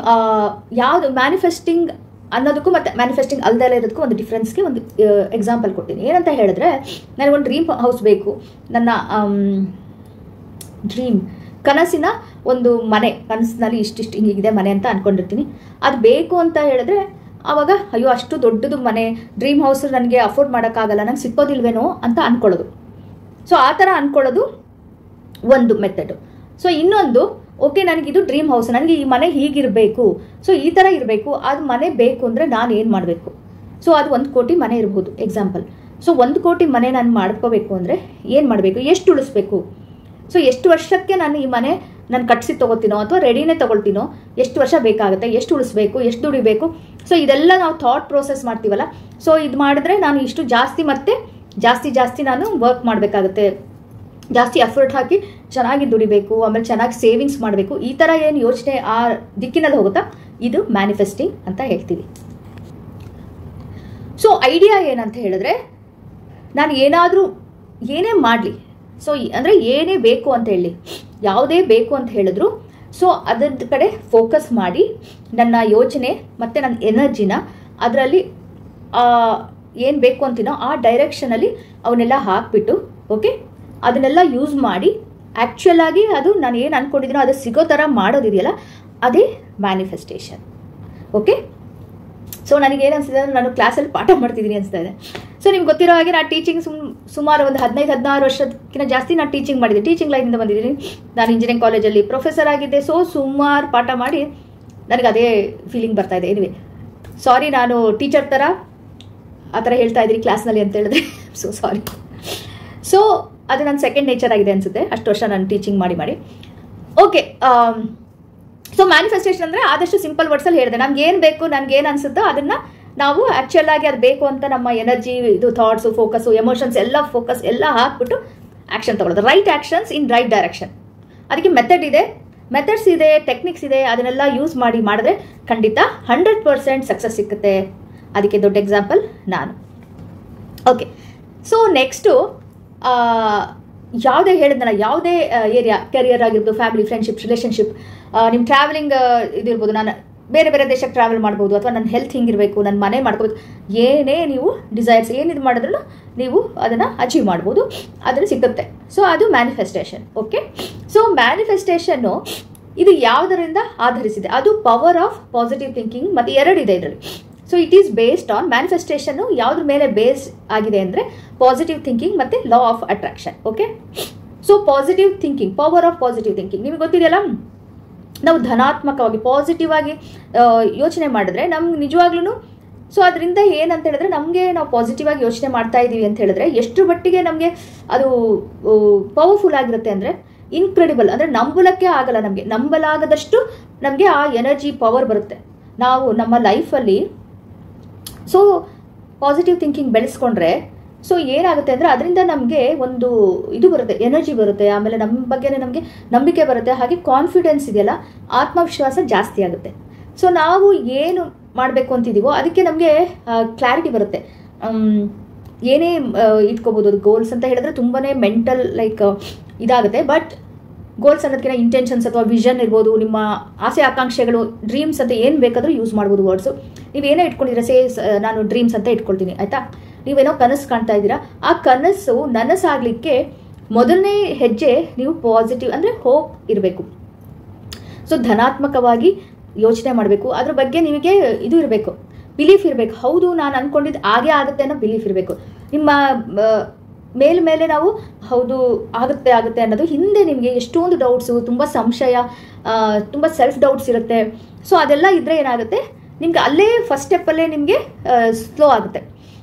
ಯಾವುದು ಮ್ಯಾನಿಫೆಸ್ಟಿಂಗ್ ಅನ್ನೋದಕ್ಕೂ ಮತ್ತು ಮ್ಯಾನಿಫೆಸ್ಟಿಂಗ್ ಅಲ್ಲದೆ ಇರೋದಕ್ಕೂ ಒಂದು ಡಿಫ್ರೆನ್ಸ್ಗೆ ಒಂದು ಎಕ್ಸಾಂಪಲ್ ಕೊಡ್ತೀನಿ. ಏನಂತ ಹೇಳಿದ್ರೆ, ನನಗೊಂದು ಡ್ರೀಮ್ ಹೌಸ್ ಬೇಕು, ನನ್ನ ಡ್ರೀಮ್ ಕನಸಿನ ಒಂದು ಮನೆ, ಕನಸಿನಲ್ಲಿ ಇಷ್ಟಿಷ್ಟು ಹಿಂಗಿದೆ ಮನೆ ಅಂತ ಅಂದ್ಕೊಂಡಿರ್ತೀನಿ. ಅದು ಬೇಕು ಅಂತ ಹೇಳಿದ್ರೆ ಆವಾಗ ಅಯ್ಯೋ ಅಷ್ಟು ದೊಡ್ಡದು ಮನೆ, ಡ್ರೀಮ್ ಹೌಸ್ ನನಗೆ ಅಫೋರ್ಡ್ ಮಾಡೋಕ್ಕಾಗಲ್ಲ, ನಂಗೆ ಸಿಕ್ಕೋದಿಲ್ವೇನೋ ಅಂತ ಅಂದ್ಕೊಳ್ಳೋದು. ಸೊ ಆ ಥರ ಅಂದ್ಕೊಳ್ಳೋದು ಒಂದು ಮೆಥಡು. ಸೊ ಇನ್ನೊಂದು, ಓಕೆ ನನಗಿದು ಡ್ರೀಮ್ ಹೌಸ್, ನನಗೆ ಈ ಮನೆ ಹೀಗಿರಬೇಕು, ಸೊ ಈ ಥರ ಇರಬೇಕು, ಅದು ಮನೆ ಬೇಕು ಅಂದರೆ ನಾನು ಏನು ಮಾಡಬೇಕು? ಸೊ ಅದು 1 ಕೋಟಿ ಮನೆ ಇರ್ಬೋದು ಎಕ್ಸಾಂಪಲ್. ಸೊ 1 ಕೋಟಿ ಮನೆ ನಾನು ಮಾಡ್ಕೋಬೇಕು ಅಂದರೆ ಏನು ಮಾಡಬೇಕು, ಎಷ್ಟು ಉಳಿಸ್ಬೇಕು, ಸೊ ಎಷ್ಟು ವರ್ಷಕ್ಕೆ ನಾನು ಈ ಮನೆ ನಾನು ಕಟ್ಸಿ ತೊಗೋತೀನೋ ಅಥವಾ ರೆಡಿನೇ ತೊಗೊಳ್ತೀನೋ, ಎಷ್ಟು ವರ್ಷ ಬೇಕಾಗುತ್ತೆ, ಎಷ್ಟು ಉಳಿಸ್ಬೇಕು, ಎಷ್ಟು ದುಡಿಬೇಕು. ಸೊ ಇದೆಲ್ಲ ನಾವು ಥಾಟ್ ಪ್ರೋಸೆಸ್ ಮಾಡ್ತೀವಲ್ಲ, ಸೊ ಇದು ಮಾಡಿದ್ರೆ ನಾನು ಇಷ್ಟು ಜಾಸ್ತಿ ಮತ್ತೆ ಜಾಸ್ತಿ ನಾನು ವರ್ಕ್ ಮಾಡಬೇಕಾಗುತ್ತೆ, ಜಾಸ್ತಿ ಎಫರ್ಟ್ ಹಾಕಿ ಚೆನ್ನಾಗಿ ದುಡಿಬೇಕು, ಆಮೇಲೆ ಚೆನ್ನಾಗಿ ಸೇವಿಂಗ್ಸ್ ಮಾಡಬೇಕು. ಈ ಥರ ಏನು ಯೋಚನೆ ಆ ದಿಕ್ಕಿನಲ್ಲಿ ಹೋಗುತ್ತಾ, ಇದು ಮ್ಯಾನಿಫೆಸ್ಟಿಂಗ್ ಅಂತ ಹೇಳ್ತೀವಿ. ಸೊ ಐಡಿಯಾ ಏನಂತ ಹೇಳಿದ್ರೆ, ನಾನು ಏನೇ ಮಾಡಲಿ, ಸೊ ಅಂದರೆ ಏನೇ ಬೇಕು ಅಂತ ಹೇಳಿ, ಯಾವುದೇ ಬೇಕು ಅಂತ ಹೇಳಿದ್ರು, ಸೊ ಅದರ ಕಡೆ ಫೋಕಸ್ ಮಾಡಿ ನನ್ನ ಯೋಚನೆ ಮತ್ತು ನನ್ನ ಎನರ್ಜಿನ ಅದರಲ್ಲಿ ಏನು ಬೇಕು ಅಂತೀನೋ ಆ ಡೈರೆಕ್ಷನಲ್ಲಿ ಅವನ್ನೆಲ್ಲ ಹಾಕಿಬಿಟ್ಟು, ಓಕೆ, ಅದನ್ನೆಲ್ಲ ಯೂಸ್ ಮಾಡಿ ಆ್ಯಕ್ಚುಲ್ ಆಗಿ ಅದು ನಾನು ಏನು ಅಂದ್ಕೊಂಡಿದ್ದೀನೋ ಅದು ಸಿಗೋ ಥರ ಮಾಡೋದಿದೆಯಲ್ಲ, ಅದೇ ಮ್ಯಾನಿಫೆಸ್ಟೇಷನ್. ಓಕೆ, ಸೊ ನನಗೇನು ಅನಿಸ್ತಿದೆ, ನಾನು ಕ್ಲಾಸಲ್ಲಿ ಪಾಠ ಮಾಡ್ತಿದ್ದೀನಿ ಅನಿಸ್ತಾ ಇದೆ. ಸೊ ನಿಮ್ಗೆ ಗೊತ್ತಿರೋ ಹಾಗೆ ನಾನು ಟೀಚಿಂಗ್ ಸುಮಾರು ಒಂದು 15-16 ವರ್ಷಕ್ಕಿಂತ ಜಾಸ್ತಿ ನಾನು ಟೀಚಿಂಗ್ ಮಾಡಿದ್ದೆ, ಟೀಚಿಂಗ್ ಲೈನಿಂದ ಬಂದಿದ್ದೀನಿ. ನಾನು ಇಂಜಿನಿಯರಿಂಗ್ ಕಾಲೇಜಲ್ಲಿ ಪ್ರೊಫೆಸರ್ ಆಗಿದ್ದೆ. ಸೊ ಸುಮಾರು ಪಾಠ ಮಾಡಿ ನನಗೆ ಅದೇ ಫೀಲಿಂಗ್ ಬರ್ತಾ ಇದೆ. ಎನಿವೆ, ಸಾರಿ, ನಾನು ಟೀಚರ್ ಥರ ಆ ಥರ ಹೇಳ್ತಾ ಇದ್ದೀನಿ ಕ್ಲಾಸ್ನಲ್ಲಿ ಅಂತ ಹೇಳಿದ್ರೆ, ಸೊ ಸಾರಿ. ಸೊ ಅದು ನನ್ನ ಸೆಕೆಂಡ್ ನೇಚರ್ ಆಗಿದೆ ಅನಿಸುತ್ತೆ, ಅಷ್ಟು ವರ್ಷ ನಾನು ಟೀಚಿಂಗ್ ಮಾಡಿ. ಓಕೆ, ಸೊ ಮ್ಯಾನಿಫೆಸ್ಟೇಷನ್ ಅಂದರೆ ಆದಷ್ಟು ಸಿಂಪಲ್ ವರ್ಡ್ಸಲ್ಲಿ ಹೇಳಿದೆ. ನಮ್ಗೆ ಏನು ಬೇಕು, ನನಗೆ ಏನು ಅನಿಸುತ್ತೋ ಅದನ್ನು ನಾವು ಆ್ಯಕ್ಚುಲ್ ಆಗಿ ಅದು ಬೇಕು ಅಂತ ನಮ್ಮ ಎನರ್ಜಿ, ಇದು ಥಾಟ್ಸು, ಫೋಕಸ್ಸು, ಎಮೋಷನ್ಸ್ ಎಲ್ಲ ಫೋಕಸ್ ಎಲ್ಲ ಹಾಕ್ಬಿಟ್ಟು ಆ್ಯಕ್ಷನ್ ತೊಗೊಳ್ಳೋದು. Right actions in right direction. ಅದಕ್ಕೆ ಮೆಥಡ್ಸ್ ಇದೆ, ಟೆಕ್ನಿಕ್ಸ್ ಇದೆ. ಅದನ್ನೆಲ್ಲ ಯೂಸ್ ಮಾಡಿದ್ರೆ ಖಂಡಿತ 100% ಸಕ್ಸಸ್ ಸಿಕ್ಕುತ್ತೆ. ಅದಕ್ಕೆ ದೊಡ್ಡ ಎಕ್ಸಾಂಪಲ್ ನಾನು. ಓಕೆ, ಸೊ ನೆಕ್ಸ್ಟು ಯಾವುದೇ ಹೇಳಿದ್ನಲ್ಲ, ಯಾವುದೇ ಏರಿಯಾ, ಕೆರಿಯರ್ ಆಗಿರ್ಬೋದು, ಫ್ಯಾಮಿಲಿ, ಫ್ರೆಂಡ್ಶಿಪ್, ರಿಲೇಷನ್ಶಿಪ್, ನಿಮ್ಮ ಟ್ರಾವೆಲಿಂಗ್ ಇದಿರ್ಬೋದು, ನಾನು ಬೇರೆ ದೇಶಕ್ಕೆ ಟ್ರಾವೆಲ್ ಮಾಡ್ಬೋದು, ಅಥವಾ ನನ್ನ ಹೆಲ್ತ್ ಹಿಂಗಿರಬೇಕು, ನನ್ನ ಮನೆ ಮಾಡ್ಕೋಬೇಕು, ಏನೇ ನೀವು ಡಿಸೈರ್ಸ್ ಏನಿದು ಮಾಡಿದ್ರೂ ನೀವು ಅದನ್ನು ಅಚೀವ್ ಮಾಡ್ಬೋದು, ಅದನ್ನು ಸಿಗುತ್ತೆ. ಸೊ ಅದು ಮ್ಯಾನಿಫೆಸ್ಟೇಷನ್. ಓಕೆ, ಸೊ ಮ್ಯಾನಿಫೆಸ್ಟೇಷನ್ನು ಇದು ಯಾವುದರಿಂದ ಆಧರಿಸಿದೆ? ಅದು ಪವರ್ ಆಫ್ ಪಾಸಿಟಿವ್ ಥಿಂಕಿಂಗ್ ಮತ್ತು 2 ಇದೆ ಇದರಲ್ಲಿ. So it is based on ಮ್ಯಾನಿಫೆಸ್ಟೇಷನ್ನು ಯಾವುದ್ರ ಮೇಲೆ ಬೇಸ್ ಆಗಿದೆ ಅಂದರೆ ಪಾಸಿಟಿವ್ ಥಿಂಕಿಂಗ್ ಮತ್ತು law of attraction. Okay, so positive thinking, power of positive thinking ನಿಮಗೆ ಗೊತ್ತಿದೆಯಲ್ಲ. ನಾವು ಧನಾತ್ಮಕವಾಗಿ ಪಾಸಿಟಿವ್ ಆಗಿ ಯೋಚನೆ ಮಾಡಿದ್ರೆ ನಮ್ಗೆ ನಿಜವಾಗ್ಲೂ, ಸೊ ಅದರಿಂದ ಏನಂತ ಹೇಳಿದ್ರೆ, ನಮಗೆ ನಾವು ಪಾಸಿಟಿವ್ ಆಗಿ ಯೋಚನೆ ಮಾಡ್ತಾ ಇದ್ದೀವಿ ಅಂತ ಹೇಳಿದ್ರೆ ಎಷ್ಟು ಮಟ್ಟಿಗೆ ನಮಗೆ ಅದು ಪವರ್ಫುಲ್ ಆಗಿರುತ್ತೆ ಅಂದರೆ ಇನ್ಕ್ರೆಡಿಬಲ್. ಅಂದರೆ ನಂಬಲಕ್ಕೆ ಆಗಲ್ಲ, ನಮಗೆ ನಂಬಲಾಗದಷ್ಟು ನಮಗೆ ಆ ಎನರ್ಜಿ ಪವರ್ ಬರುತ್ತೆ. ನಾವು ನಮ್ಮ ಲೈಫಲ್ಲಿ ಸೊ ಪಾಸಿಟಿವ್ ಥಿಂಕಿಂಗ್ ಬೆಳೆಸ್ಕೊಂಡ್ರೆ ಸೊ ಏನಾಗುತ್ತೆ ಅಂದರೆ ಅದರಿಂದ ನಮಗೆ ಒಂದು ಇದು ಬರುತ್ತೆ, ಎನರ್ಜಿ ಬರುತ್ತೆ, ಆಮೇಲೆ ನಮ್ಮ ಬಗ್ಗೆನೇ ನಮಗೆ ನಂಬಿಕೆ ಬರುತ್ತೆ, ಹಾಗೆ ಕಾನ್ಫಿಡೆನ್ಸ್ ಇದೆಯಲ್ಲ, ಆತ್ಮವಿಶ್ವಾಸ ಜಾಸ್ತಿ ಆಗುತ್ತೆ. ಸೊ ನಾವು ಏನು ಮಾಡಬೇಕು ಅಂತಿದ್ದೀವೋ ಅದಕ್ಕೆ ನಮಗೆ ಕ್ಲಾರಿಟಿ ಬರುತ್ತೆ. ಏನೇ ಇಟ್ಕೋಬೋದು, ಅದು ಗೋಲ್ಸ್ ಅಂತ ಹೇಳಿದ್ರೆ ತುಂಬಾ ಮೆಂಟಲ್ ಲೈಕ್ ಇದಾಗುತ್ತೆ. ಬಟ್ ಗೋಲ್ಸ್ ಅನ್ನೋದಕ್ಕಿಂತ ಇಂಟೆನ್ಷನ್ಸ್ ಅಥವಾ ವಿಷನ್ ಇರ್ಬೋದು, ನಿಮ್ಮ ಆಸೆ ಆಕಾಂಕ್ಷೆಗಳು, ಡ್ರೀಮ್ಸ್ ಅಂತ ಏನು ಬೇಕಾದರೂ ಯೂಸ್ ಮಾಡ್ಬೋದು ವರ್ಡ್ಸು. ನೀವೇನೋ ಇಟ್ಕೊಂಡಿದ್ದೀರಾ, ನಾನು ಡ್ರೀಮ್ಸ್ ಅಂತ ಇಟ್ಕೊಳ್ತೀನಿ, ಆಯಿತಾ? ನೀವೇನೋ ಕನಸು ಕಾಣ್ತಾ ಇದ್ದೀರಾ, ಆ ಕನಸು ನನಸಾಗಲಿಕ್ಕೆ ಮೊದಲನೇ ಹೆಜ್ಜೆ ನೀವು ಪಾಸಿಟಿವ್ ಅಂದರೆ ಹೋಪ್ ಇರಬೇಕು. ಸೊ ಧನಾತ್ಮಕವಾಗಿ ಯೋಚನೆ ಮಾಡಬೇಕು, ಅದ್ರ ಬಗ್ಗೆ ನಿಮಗೆ ಇದು ಇರಬೇಕು, ಬಿಲೀಫ್ ಇರಬೇಕು. ಹೌದು, ನಾನು ಅಂದ್ಕೊಂಡಿದ್ದು ಹಾಗೆ ಆಗುತ್ತೆ ಅನ್ನೋ ಬಿಲೀಫ್ ಇರಬೇಕು. ನಿಮ್ಮ ಮೇಲೆ ನಾವು ಹೌದು ಆಗುತ್ತೆ ಅನ್ನೋದು ಹಿಂದೆ ನಿಮಗೆ ಎಷ್ಟೊಂದು ಡೌಟ್ಸು, ತುಂಬ ಸಂಶಯ, ತುಂಬ ಸೆಲ್ಫ್ ಡೌಟ್ಸ್ ಇರುತ್ತೆ. ಸೊ ಅದೆಲ್ಲ ಇದ್ದರೆ ಏನಾಗುತ್ತೆ, ನಿಮ್ಗೆ ಅಲ್ಲೇ ಫಸ್ಟ್ ಸ್ಟೆಪ್ಪಲ್ಲೇ ನಿಮಗೆ ಸ್ಲೋ ಆಗುತ್ತೆ,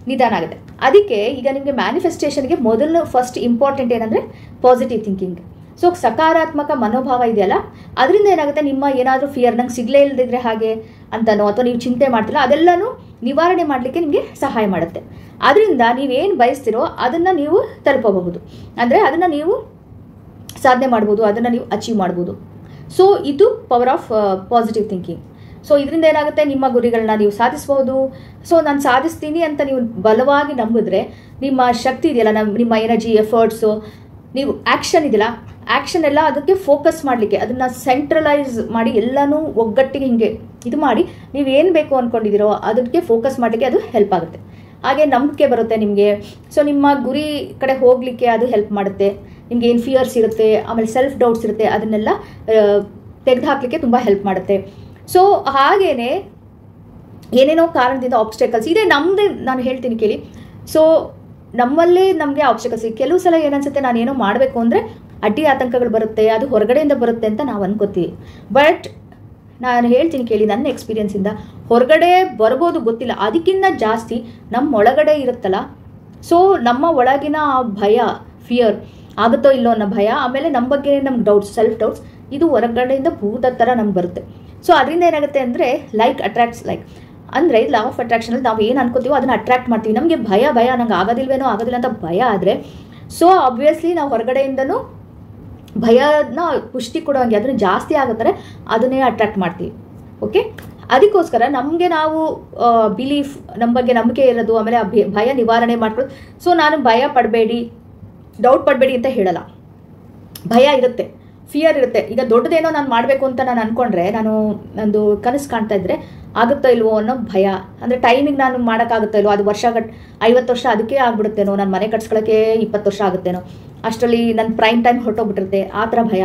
ನಿಧಾನ ಆಗುತ್ತೆ. ಅದಕ್ಕೆ ಈಗ ನಿಮಗೆ ಮ್ಯಾನಿಫೆಸ್ಟೇಷನ್ಗೆ ಮೊದಲು ಫಸ್ಟ್ ಇಂಪಾರ್ಟೆಂಟ್ ಏನಂದರೆ ಪಾಸಿಟಿವ್ ಥಿಂಕಿಂಗ್. ಸೊ ಸಕಾರಾತ್ಮಕ ಮನೋಭಾವ ಇದೆಯಲ್ಲ, ಅದರಿಂದ ಏನಾಗುತ್ತೆ, ನಿಮ್ಮ ಏನಾದರೂ ಫಿಯರ್ ನಂಗೆ ಸಿಗಲೇ ಇಲ್ಲದಿದ್ರೆ ಹಾಗೆ ಅಂತನೋ, ಅಥವಾ ನೀವು ಚಿಂತೆ ಮಾಡ್ತಿಲ್ಲ, ಅದೆಲ್ಲನೂ ನಿವಾರಣೆ ಮಾಡಲಿಕ್ಕೆ ನಿಮಗೆ ಸಹಾಯ ಮಾಡುತ್ತೆ. ಅದರಿಂದ ನೀವೇನು ಬಯಸ್ತಿರೋ ಅದನ್ನು ನೀವು ತಲುಪಬಹುದು, ಅಂದರೆ ಅದನ್ನು ನೀವು ಸಾಧನೆ ಮಾಡ್ಬೋದು, ಅದನ್ನು ನೀವು ಅಚೀವ್ ಮಾಡ್ಬೋದು. ಸೊ ಇದು power of positive thinking. So ಇದರಿಂದ ಏನಾಗುತ್ತೆ, ನಿಮ್ಮ ಗುರಿಗಳನ್ನ ನೀವು ಸಾಧಿಸ್ಬೋದು. ಸೊ ನಾನು ಸಾಧಿಸ್ತೀನಿ ಅಂತ ನೀವು ಬಲವಾಗಿ ನಂಬಿದ್ರೆ ನಿಮ್ಮ ಶಕ್ತಿ ಇದೆಯಲ್ಲ, ನಿಮ್ಮ ಎನರ್ಜಿ, ಎಫರ್ಟ್ಸು, ನೀವು ಆ್ಯಕ್ಷನ್ ಇದೆಯಲ್ಲ, ಆ್ಯಕ್ಷನ್ ಎಲ್ಲ ಅದಕ್ಕೆ ಫೋಕಸ್ ಮಾಡಲಿಕ್ಕೆ, ಅದನ್ನು ಸೆಂಟ್ರಲೈಸ್ ಮಾಡಿ ಎಲ್ಲನೂ ಒಗ್ಗಟ್ಟಿಗೆ ಹಿಂಗೆ ಇದು ಮಾಡಿ ನೀವು ಏನು ಬೇಕು ಅಂದ್ಕೊಂಡಿದ್ದೀರೋ ಅದಕ್ಕೆ ಫೋಕಸ್ ಮಾಡಲಿಕ್ಕೆ ಅದು ಹೆಲ್ಪ್ ಆಗುತ್ತೆ. ಹಾಗೆ ನಂಬಿಕೆ ಬರುತ್ತೆ ನಿಮಗೆ. ಸೊ ನಿಮ್ಮ ಗುರಿ ಕಡೆ ಹೋಗಲಿಕ್ಕೆ ಅದು ಹೆಲ್ಪ್ ಮಾಡುತ್ತೆ. ನಿಮ್ಗೆ ಏನು ಫಿಯರ್ಸ್ ಇರುತ್ತೆ, ಆಮೇಲೆ ಸೆಲ್ಫ್ ಡೌಟ್ಸ್ ಇರುತ್ತೆ, ಅದನ್ನೆಲ್ಲ ತೆಗೆದು ಹಾಕಲಿಕ್ಕೆ ತುಂಬ ಹೆಲ್ಪ್ ಮಾಡುತ್ತೆ. ಸೊ ಹಾಗೇನೆ ಏನೇನೋ ಕಾರಣದಿಂದ ಆಬ್ಸ್ಟೆಕಲ್ಸ್ ಇದೆ ನಮ್ಮದೇ, ನಾನು ಹೇಳ್ತೀನಿ ಕೇಳಿ. ಸೊ ನಮ್ಮಲ್ಲೇ ನಮಗೆ ಆಬ್ಸ್ಟೆಕಲ್ಸ್, ಕೆಲವು ಸಲ ಏನನ್ಸುತ್ತೆ ನಾನೇನೋ ಮಾಡಬೇಕು ಅಂದರೆ ಅಡ್ಡಿ ಆತಂಕಗಳು ಬರುತ್ತೆ, ಅದು ಹೊರಗಡೆಯಿಂದ ಬರುತ್ತೆ ಅಂತ ನಾವು ಅನ್ಕೋತೀವಿ. ಬಟ್ ನಾನು ಹೇಳ್ತೀನಿ ಕೇಳಿ, ನನ್ನ ಎಕ್ಸ್ಪೀರಿಯನ್ಸಿಂದ ಹೊರಗಡೆ ಬರ್ಬೋದು ಗೊತ್ತಿಲ್ಲ, ಅದಕ್ಕಿಂತ ಜಾಸ್ತಿ ನಮ್ಮ ಒಳಗಡೆ ಇರುತ್ತಲ್ಲ. ಸೊ ನಮ್ಮ ಒಳಗಿನ ಆ ಭಯ, ಫಿಯರ್ ಆಗುತ್ತೋ ಇಲ್ಲೋ ಅನ್ನೋ ಭಯ, ಆಮೇಲೆ ನಮ್ಮ ಬಗ್ಗೆ ನಮ್ಗೆ ಡೌಟ್ಸ್, ಸೆಲ್ಫ್ ಡೌಟ್ಸ್, ಇದು ಹೊರಗಡೆಯಿಂದ ಭೂತ ಥರ ನಮ್ಗೆ ಬರುತ್ತೆ. ಸೊ ಅದರಿಂದ ಏನಾಗುತ್ತೆ ಅಂದರೆ ಲೈಕ್ ಅಟ್ರಾಕ್ಟ್ಸ್ ಲೈಕ್, ಅಂದರೆ ಲಾ ಆಫ್ ಅಟ್ರಾಕ್ಷನಲ್ಲಿ ನಾವು ಏನು ಅನ್ಕೋತೀವೋ ಅದನ್ನು ಅಟ್ರಾಕ್ಟ್ ಮಾಡ್ತೀವಿ. ನಮಗೆ ಭಯ ನಂಗೆ ಆಗೋದಿಲ್ವೇನೋ ಆಗೋದಿಲ್ಲ ಅಂತ ಭಯ ಆದರೆ, ಸೊ ಆಬ್ವಿಯಸ್ಲಿ ನಾವು ಹೊರಗಡೆಯಿಂದನೂ ಭಯನ ಪುಷ್ಟಿ ಕೊಡೋಂಗೆ ಅದನ್ನು ಜಾಸ್ತಿ ಆಗುತ್ತಾರೆ, ಅದನ್ನೇ ಅಟ್ರಾಕ್ಟ್ ಮಾಡ್ತೀವಿ. ಓಕೆ, ಅದಕ್ಕೋಸ್ಕರ ನಮಗೆ ನಾವು ಬಿಲೀಫ್, ನಮ್ಮ ಬಗ್ಗೆ ನಂಬಿಕೆ ಇರೋದು, ಆಮೇಲೆ ಭಯ ನಿವಾರಣೆ ಮಾಡ್ಕೊಳ್ಳೋದು. ಸೊ ನಾನು ಭಯ ಪಡಬೇಡಿ, ಡೌಟ್ ಪಡಬೇಡಿ ಅಂತ ಹೇಳಲ್ಲ. ಭಯ ಇರುತ್ತೆ, ಫಿಯರ್ ಇರುತ್ತೆ. ಈಗ ದೊಡ್ಡದೇನೋ ನಾನು ಮಾಡಬೇಕು ಅಂತ ನಾನು ಅಂದ್ಕೊಂಡ್ರೆ, ನಾನು ನಂದು ಕನಸು ಕಾಣ್ತಾ ಇದ್ದರೆ ಆಗುತ್ತೋ ಇಲ್ವೋ ಅನ್ನೋ ಭಯ. ಅಂದರೆ ಟೈಮಿಗೆ ನಾನು ಮಾಡೋಕ್ಕಾಗುತ್ತೋ ಇಲ್ವೋ, ಅದು 50 ವರ್ಷ ಅದಕ್ಕೆ ಆಗ್ಬಿಡುತ್ತೇನೋ, ನಾನು ಮನೆ ಕಟ್ಸ್ಕೊಳ್ಳೋಕ್ಕೆ 20 ವರ್ಷ ಆಗುತ್ತೇನೋ, ಅಷ್ಟರಲ್ಲಿ ನನ್ನ ಪ್ರೈಮ್ ಟೈಮ್ ಹೊರಟೋಗ್ಬಿಟ್ಟಿರುತ್ತೆ, ಆ ಥರ ಭಯ,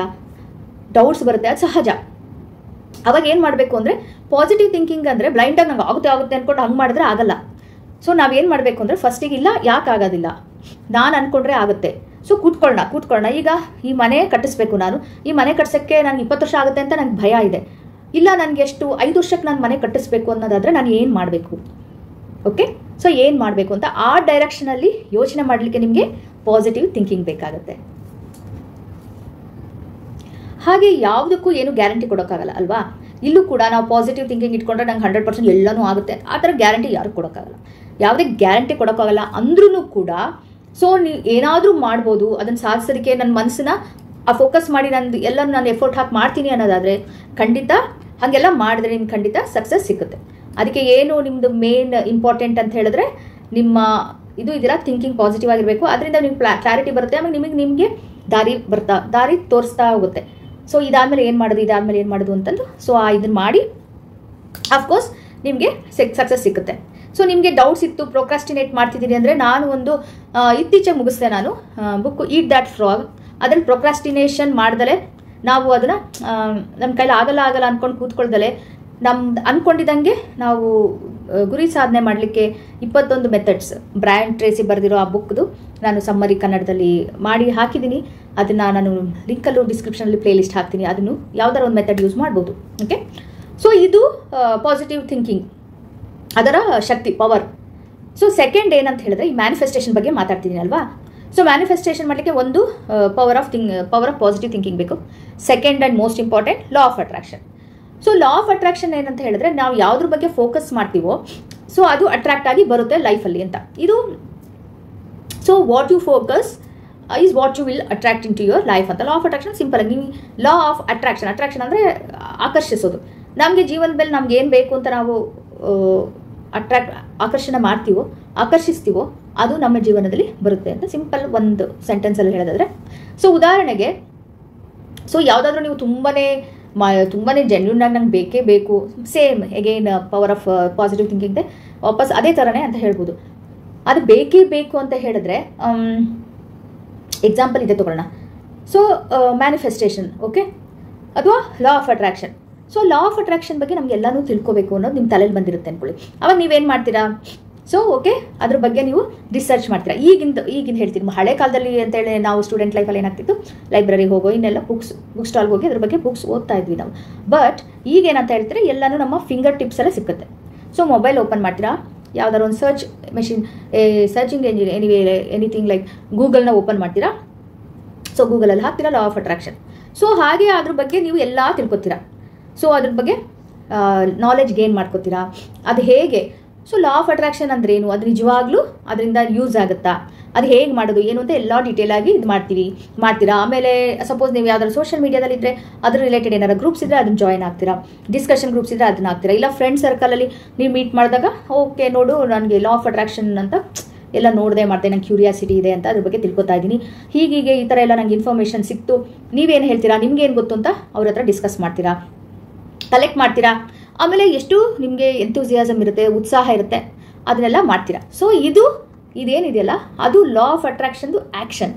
ಡೌಟ್ಸ್ ಬರುತ್ತೆ, ಅದು ಸಹಜ. ಅವಾಗ ಏನು ಮಾಡಬೇಕು ಅಂದರೆ ಪಾಸಿಟಿವ್ ಥಿಂಕಿಂಗ್ ಅಂದರೆ ಬ್ಲೈಂಡಾಗಿ ನಂಗೆ ಆಗುತ್ತೆ ಅಂದ್ಕೊಂಡು ಹಂಗೆ ಮಾಡಿದ್ರೆ ಆಗಲ್ಲ. ಸೊ ನಾವೇನು ಮಾಡಬೇಕು ಅಂದರೆ ಫಸ್ಟಿಗೆ ಇಲ್ಲ, ಯಾಕೆ ಆಗೋದಿಲ್ಲ, ನಾನು ಅಂದ್ಕೊಂಡ್ರೆ ಆಗುತ್ತೆ. ಸೊ ಕೂತ್ಕೊಳ್ಳೋಣ. ಈಗ ಈ ಮನೆ ಕಟ್ಟಿಸ್ಬೇಕು, ನಾನು ಈ ಮನೆ ಕಟ್ಸೋಕ್ಕೆ ನನಗೆ 20 ವರ್ಷ ಆಗುತ್ತೆ ಅಂತ ನನಗೆ ಭಯ ಇದೆ. ಇಲ್ಲ, ನನಗೆ ಎಷ್ಟು 5 ವರ್ಷಕ್ಕೆ ನಾನು ಮನೆ ಕಟ್ಟಿಸ್ಬೇಕು ಅನ್ನೋದಾದರೆ ನಾನು ಏನು ಮಾಡಬೇಕು? ಓಕೆ, ಸೊ ಏನು ಮಾಡಬೇಕು ಅಂತ ಆ ಡೈರೆಕ್ಷನಲ್ಲಿ ಯೋಚನೆ ಮಾಡಲಿಕ್ಕೆ ನಿಮಗೆ ಪಾಸಿಟಿವ್ ಥಿಂಕಿಂಗ್ ಬೇಕಾಗುತ್ತೆ. ಹಾಗೆ ಯಾವುದಕ್ಕೂ ಏನು ಗ್ಯಾರಂಟಿ ಕೊಡೋಕ್ಕಾಗಲ್ಲ ಅಲ್ವಾ? ಇಲ್ಲೂ ಕೂಡ ನಾವು ಪಾಸಿಟಿವ್ ಥಿಂಕಿಂಗ್ ಇಟ್ಕೊಂಡ್ರೆ ನಂಗೆ 100% ಎಲ್ಲನೂ ಆಗುತ್ತೆ, ಆ ಥರ ಗ್ಯಾರಂಟಿ ಯಾರು ಕೊಡೋಕ್ಕಾಗಲ್ಲ. ಯಾವುದೇ ಗ್ಯಾರಂಟಿ ಕೊಡೋಕ್ಕಾಗಲ್ಲ ಅಂದ್ರೂ ಕೂಡ, ಸೊ ನೀವು ಏನಾದರೂ ಮಾಡ್ಬೋದು. ಅದನ್ನು ಸಾಧಿಸೋದಕ್ಕೆ ನನ್ನ ಮನಸ್ಸನ್ನ ಫೋಕಸ್ ಮಾಡಿ ನಾನು ಎಫರ್ಟ್ ಹಾಕಿ ಮಾಡ್ತೀನಿ ಅನ್ನೋದಾದರೆ ಖಂಡಿತ ಹಾಗೆಲ್ಲ ಮಾಡಿದ್ರೆ ನಿಮ್ಗೆ ಖಂಡಿತ ಸಕ್ಸಸ್ ಸಿಗುತ್ತೆ. ಅದಕ್ಕೆ ಏನು ನಿಮ್ಮದು ಮೇನ್ ಇಂಪಾರ್ಟೆಂಟ್ ಅಂತ ಹೇಳಿದ್ರೆ ನಿಮ್ಮ ಇದು ಇದೆಲ್ಲ ಥಿಂಕಿಂಗ್ ಪಾಸಿಟಿವ್ ಆಗಿರಬೇಕು. ಅದರಿಂದ ನಿಮ್ಗೆ ಕ್ಲಾರಿಟಿ ಬರುತ್ತೆ, ಆಮೇಲೆ ನಿಮಗೆ ದಾರಿ ತೋರಿಸ್ತಾ ಹೋಗುತ್ತೆ. ಸೊ ಇದಾದಮೇಲೆ ಏನು ಮಾಡೋದು ಅಂತಂದು ಸೊ ಇದನ್ನು ಮಾಡಿ ಅಫ್ಕೋರ್ಸ್ ನಿಮಗೆ ಸಕ್ಸಸ್ ಸಿಗುತ್ತೆ. ಸೊ ನಿಮಗೆ ಡೌಟ್ಸ್ ಇತ್ತು, ಪ್ರೊಕ್ರಾಸ್ಟಿನೇಟ್ ಮಾಡ್ತಿದ್ದೀನಿ ಅಂದರೆ, ನಾನು ಒಂದು ಇತ್ತೀಚೆಗೆ ಮುಗಿಸ್ದೆ ನಾನು ಬುಕ್ ಈಟ್ ದ್ಯಾಟ್ ಫ್ರಾಗ್. ಅದರಲ್ಲಿ ಪ್ರೊಕ್ರಾಸ್ಟಿನೇಷನ್ ಮಾಡ್ದಲೆ ನಾವು ಅದನ್ನು ನಮ್ಮ ಕೈಲಿ ಆಗಲ್ಲ ಅಂದ್ಕೊಂಡು ಕೂತ್ಕೊಳ್ದಲೆ ಅಂದ್ಕೊಂಡಿದ್ದಂಗೆ ನಾವು ಗುರಿ ಸಾಧನೆ ಮಾಡಲಿಕ್ಕೆ 21 ಮೆಥಡ್ಸ್, ಬ್ರ್ಯಾಂಡ್ ಟ್ರೇಸಿ ಬರೆದಿರೋ ಆ ಬುಕ್ದು ನಾನು ಸಮ್ಮರಿ ಕನ್ನಡದಲ್ಲಿ ಮಾಡಿ ಹಾಕಿದ್ದೀನಿ. ಅದನ್ನು ನಾನು ಲಿಂಕಲ್ಲೂ ಡಿಸ್ಕ್ರಿಪ್ಷನಲ್ಲಿ ಪ್ಲೇಲಿಸ್ಟ್ ಹಾಕ್ತೀನಿ, ಅದನ್ನು ಯಾವ್ದಾರ ಒಂದು ಮೆಥಡ್ ಯೂಸ್ ಮಾಡ್ಬೋದು. ಓಕೆ, ಸೊ ಇದು ಪಾಸಿಟಿವ್ ಥಿಂಕಿಂಗ್, ಅದರ ಶಕ್ತಿ, ಪವರ್. ಸೊ ಸೆಕೆಂಡ್ ಏನಂತ ಹೇಳಿದ್ರೆ ಈ ಮ್ಯಾನಿಫೆಸ್ಟೇಷನ್ ಬಗ್ಗೆ ಮಾತಾಡ್ತಿದ್ದೀನಿ ಅಲ್ವಾ? ಸೊ ಮ್ಯಾನಿಫೆಸ್ಟೇಷನ್ ಮಾಡಲಿಕ್ಕೆ ಒಂದು ಪವರ್ ಆಫ್ ಪಾಸಿಟಿವ್ ಥಿಂಕಿಂಗ್ ಬೇಕು. Second and most important law of attraction. So law of attraction ಏನಂತ ಹೇಳಿದ್ರೆ, ನಾವು ಯಾವುದ್ರ ಬಗ್ಗೆ ಫೋಕಸ್ ಮಾಡ್ತೀವೋ ಸೊ ಅದು ಅಟ್ರಾಕ್ಟ್ ಆಗಿ ಬರುತ್ತೆ ಲೈಫಲ್ಲಿ ಅಂತ. ಇದು so what you focus is what you will attract into your life ಅಂತ. ಲಾ ಆಫ್ ಅಟ್ರಾಕ್ಷನ್ ಸಿಂಪಲ್ ಆಗಿ, ನೀವು ಲಾ ಆಫ್ ಅಟ್ರಾಕ್ಷನ್ ಅಂದರೆ ಆಕರ್ಷಿಸೋದು. ನಮಗೆ ಜೀವನದಲ್ಲಿ ನಮ್ಗೆ ಏನು ಬೇಕು ಅಂತ ನಾವು ಆಕರ್ಷಣೆ ಮಾಡ್ತೀವೋ, ಆಕರ್ಷಿಸ್ತೀವೋ, ಅದು ನಮ್ಮ ಜೀವನದಲ್ಲಿ ಬರುತ್ತೆ ಅಂತ ಸಿಂಪಲ್ ಒಂದು ಸೆಂಟೆನ್ಸಲ್ಲಿ ಹೇಳೋದಾದರೆ. ಸೊ ಉದಾಹರಣೆಗೆ, ಸೊ ಯಾವುದಾದ್ರೂ ನೀವು ತುಂಬಾ ಜೆನ್ಯೂನ್ ಆಗಿ ನಂಗೆ ಬೇಕೇ ಬೇಕು, same again power of positive thinking ವಾಪಸ್ ಅದೇ ಥರನೇ ಅಂತ ಹೇಳ್ಬೋದು. ಅದು ಬೇಕೇ ಬೇಕು ಅಂತ ಹೇಳಿದ್ರೆ ಎಕ್ಸಾಂಪಲ್ ಇದೆ ತಗೊಳ್ಳೋಣ. ಸೊ ಮ್ಯಾನಿಫೆಸ್ಟೇಷನ್, ಓಕೆ, ಅಥವಾ ಲಾ of attraction. So law of attraction ಬಗ್ಗೆ ನಮ್ಗೆ ಎಲ್ಲನೂ ತಿಳ್ಕೋಬೇಕು ಅನ್ನೋದು ನಿಮ್ಮ ತಲೆಯಲ್ಲಿ ಬಂದಿರುತ್ತೆ ಅಂದ್ಕೊಳ್ಳಿ. ಅವಾಗ ನೀವೇನು ಮಾಡ್ತೀರಾ? ಸೊ ಓಕೆ, ಅದ್ರ ಬಗ್ಗೆ ನೀವು ರಿಸರ್ಚ್ ಮಾಡ್ತೀರಾ. ಈಗಿಂದ ಹೇಳ್ತೀನಿ, ಹಳೆ ಕಾಲದಲ್ಲಿ ಅಂತೇಳಿ ನಾವು ಸ್ಟೂಡೆಂಟ್ ಲೈಫಲ್ಲಿ ಏನಾಗ್ತಿತ್ತು, ಲೈಬ್ರರಿಗೆ ಹೋಗೋ ಇನ್ನೆಲ್ಲ ಬುಕ್ ಸ್ಟಾಲ್ಗೆ ಹೋಗಿ ಅದ್ರ ಬಗ್ಗೆ ಬುಕ್ಸ್ ಓದ್ತಾ ಇದ್ವಿ ನಾವು. ಬಟ್ ಈಗೇನಂತ ಹೇಳ್ತಾರೆ, ಎಲ್ಲನೂ ನಮ್ಮ ಫಿಂಗರ್ ಟಿಪ್ಸಲ್ಲೇ ಸಿಕ್ಕುತ್ತೆ. ಸೊ ಮೊಬೈಲ್ ಓಪನ್ ಮಾಡ್ತೀರಾ, ಯಾವ್ದಾದ್ರು ಒಂದು search machine, searching engine, anything like ಗೂಗಲ್ನ ಓಪನ್ ಮಾಡ್ತೀರಾ. ಸೊ ಗೂಗಲಲ್ಲಿ ಹಾಕ್ತೀರಾ ಲಾ ಆಫ್ ಅಟ್ರಾಕ್ಷನ್. ಸೊ ಹಾಗೆ ಅದ್ರ ಬಗ್ಗೆ ನೀವು ಎಲ್ಲ ತಿಳ್ಕೊತೀರಾ. ಸೊ ಅದ್ರ ಬಗ್ಗೆ ನಾಲೆಜ್ ಗೇನ್ ಮಾಡ್ಕೋತೀರಾ, ಅದು ಹೇಗೆ. ಸೊ ಲಾ ಆಫ್ ಅಟ್ರಾಕ್ಷನ್ ಅಂದ್ರೆ ಏನು, ಅದು ನಿಜವಾಗ್ಲೂ ಅದರಿಂದ ಯೂಸ್ ಆಗುತ್ತಾ, ಅದು ಹೇಗೆ ಮಾಡೋದು ಏನು ಅಂತ ಎಲ್ಲ ಡೀಟೇಲ್ ಆಗಿ ಇದು ಮಾಡ್ತೀರಾ. ಆಮೇಲೆ ಸಪೋಸ್ ನೀವು ಯಾವ್ದಾದ್ರು ಸೋಷಿಯಲ್ ಮೀಡಿಯಾದಲ್ಲಿ ಇದ್ದರೆ ಅದ್ರ ರಿಲೇಟೆಡ್ ಏನಾದ್ರು ಗ್ರೂಪ್ಸ್ ಇದ್ದರೆ ಅದನ್ನ ಜಾಯ್ನ್ ಆಗ್ತೀರಾ, ಡಿಸ್ಕಷನ್ ಗ್ರೂಪ್ಸ್ ಇದ್ದರೆ ಅದನ್ನ ಹಾಕ್ತೀರಾ. ಇಲ್ಲ ಫ್ರೆಂಡ್ ಸರ್ಕಲಲ್ಲಿ ನೀವು ಮೀಟ್ ಮಾಡಿದಾಗ ಓಕೆ ನೋಡು ನನಗೆ ಲಾ ಆಫ್ ಅಟ್ರಾಕ್ಷನ್ ಅಂತ ಎಲ್ಲ ನೋಡಿದೆ ಮಾಡಿದೆ, ನಂಗೆ ಕ್ಯೂರಿಯಾಸಿಟಿ ಇದೆ ಅಂತ ಅದ್ರ ಬಗ್ಗೆ ತಿಳ್ಕೊತಾ ಇದ್ದೀನಿ. ಹೀಗೀಗೆ ಈ ಥರ ಎಲ್ಲ ನಂಗೆ ಇನ್ಫಾರ್ಮೇಷನ್ ಸಿಕ್ತು, ನೀವೇನು ಹೇಳ್ತೀರಾ, ನಿಮ್ಗೇನು ಗೊತ್ತು ಅಂತ ಅವ್ರ ಹತ್ರ ಡಿಸ್ಕಸ್ ಮಾಡ್ತೀರಾ, ಕಲೆಕ್ಟ್ ಮಾಡ್ತೀರಾ. ಆಮೇಲೆ ಎಷ್ಟು ನಿಮಗೆ ಎಂಥೂಸಿಯಾಸಮ್ ಇರುತ್ತೆ, ಉತ್ಸಾಹ ಇರುತ್ತೆ, ಅದನ್ನೆಲ್ಲ ಮಾಡ್ತೀರಾ. ಸೊ ಇದೇನಿದೆಯಲ್ಲ ಅದು ಲಾ ಆಫ್ ಅಟ್ರಾಕ್ಷನ್ದು ಆ್ಯಕ್ಷನ್.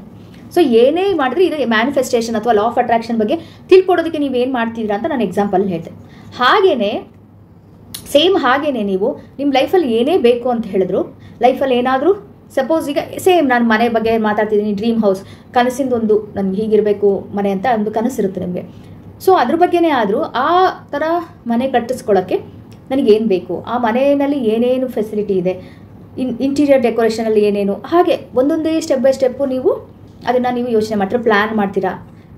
ಸೊ ಏನೇ ಮಾಡಿದ್ರೆ ಇದು ಮ್ಯಾನಿಫೆಸ್ಟೇಷನ್ ಅಥವಾ ಲಾ ಆಫ್ ಅಟ್ರಾಕ್ಷನ್ ಬಗ್ಗೆ ತಿಳ್ಕೊಡೋದಕ್ಕೆ ನೀವೇನು ಮಾಡ್ತೀರಾ ಅಂತ ನಾನು ಎಕ್ಸಾಂಪಲ್ ಹೇಳಿದೆ. ಹಾಗೇನೆ ನೀವು ನಿಮ್ಮ ಲೈಫಲ್ಲಿ ಏನೇ ಬೇಕು ಅಂತ ಹೇಳಿದ್ರು, ಲೈಫಲ್ಲಿ ಏನಾದರೂ ಸಪೋಸ್ ಈಗ ಸೇಮ್ ನಾನು ಮನೆ ಬಗ್ಗೆ ಮಾತಾಡ್ತಿದ್ದೀನಿ, ಡ್ರೀಮ್ ಹೌಸ್, ಕನಸಿಂದೊಂದು ನನಗೆ ಹೀಗಿರಬೇಕು ಮನೆ ಅಂತ ಒಂದು ಕನಸಿರುತ್ತೆ ನಿಮಗೆ. ಸೊ ಅದ್ರ ಬಗ್ಗೆನೇ ಆದರೂ ಆ ಥರ ಮನೆ ಕಟ್ಟಿಸ್ಕೊಳ್ಳೋಕ್ಕೆ ನನಗೇನು ಬೇಕು, ಆ ಮನೆಯಲ್ಲಿ ಏನೇನು ಫೆಸಿಲಿಟಿ ಇದೆ, ಇಂಟೀರಿಯರ್ ಡೆಕೋರೇಷನಲ್ಲಿ ಏನೇನು, ಹಾಗೆ ಒಂದೊಂದೇ ಸ್ಟೆಪ್ ಬೈ ಸ್ಟೆಪ್ಪು ಅದನ್ನು ನೀವು ಯೋಚನೆ ಮಾಡ್ತೀರಾ, ಪ್ಲ್ಯಾನ್ ಮಾಡ್ತೀರಾ.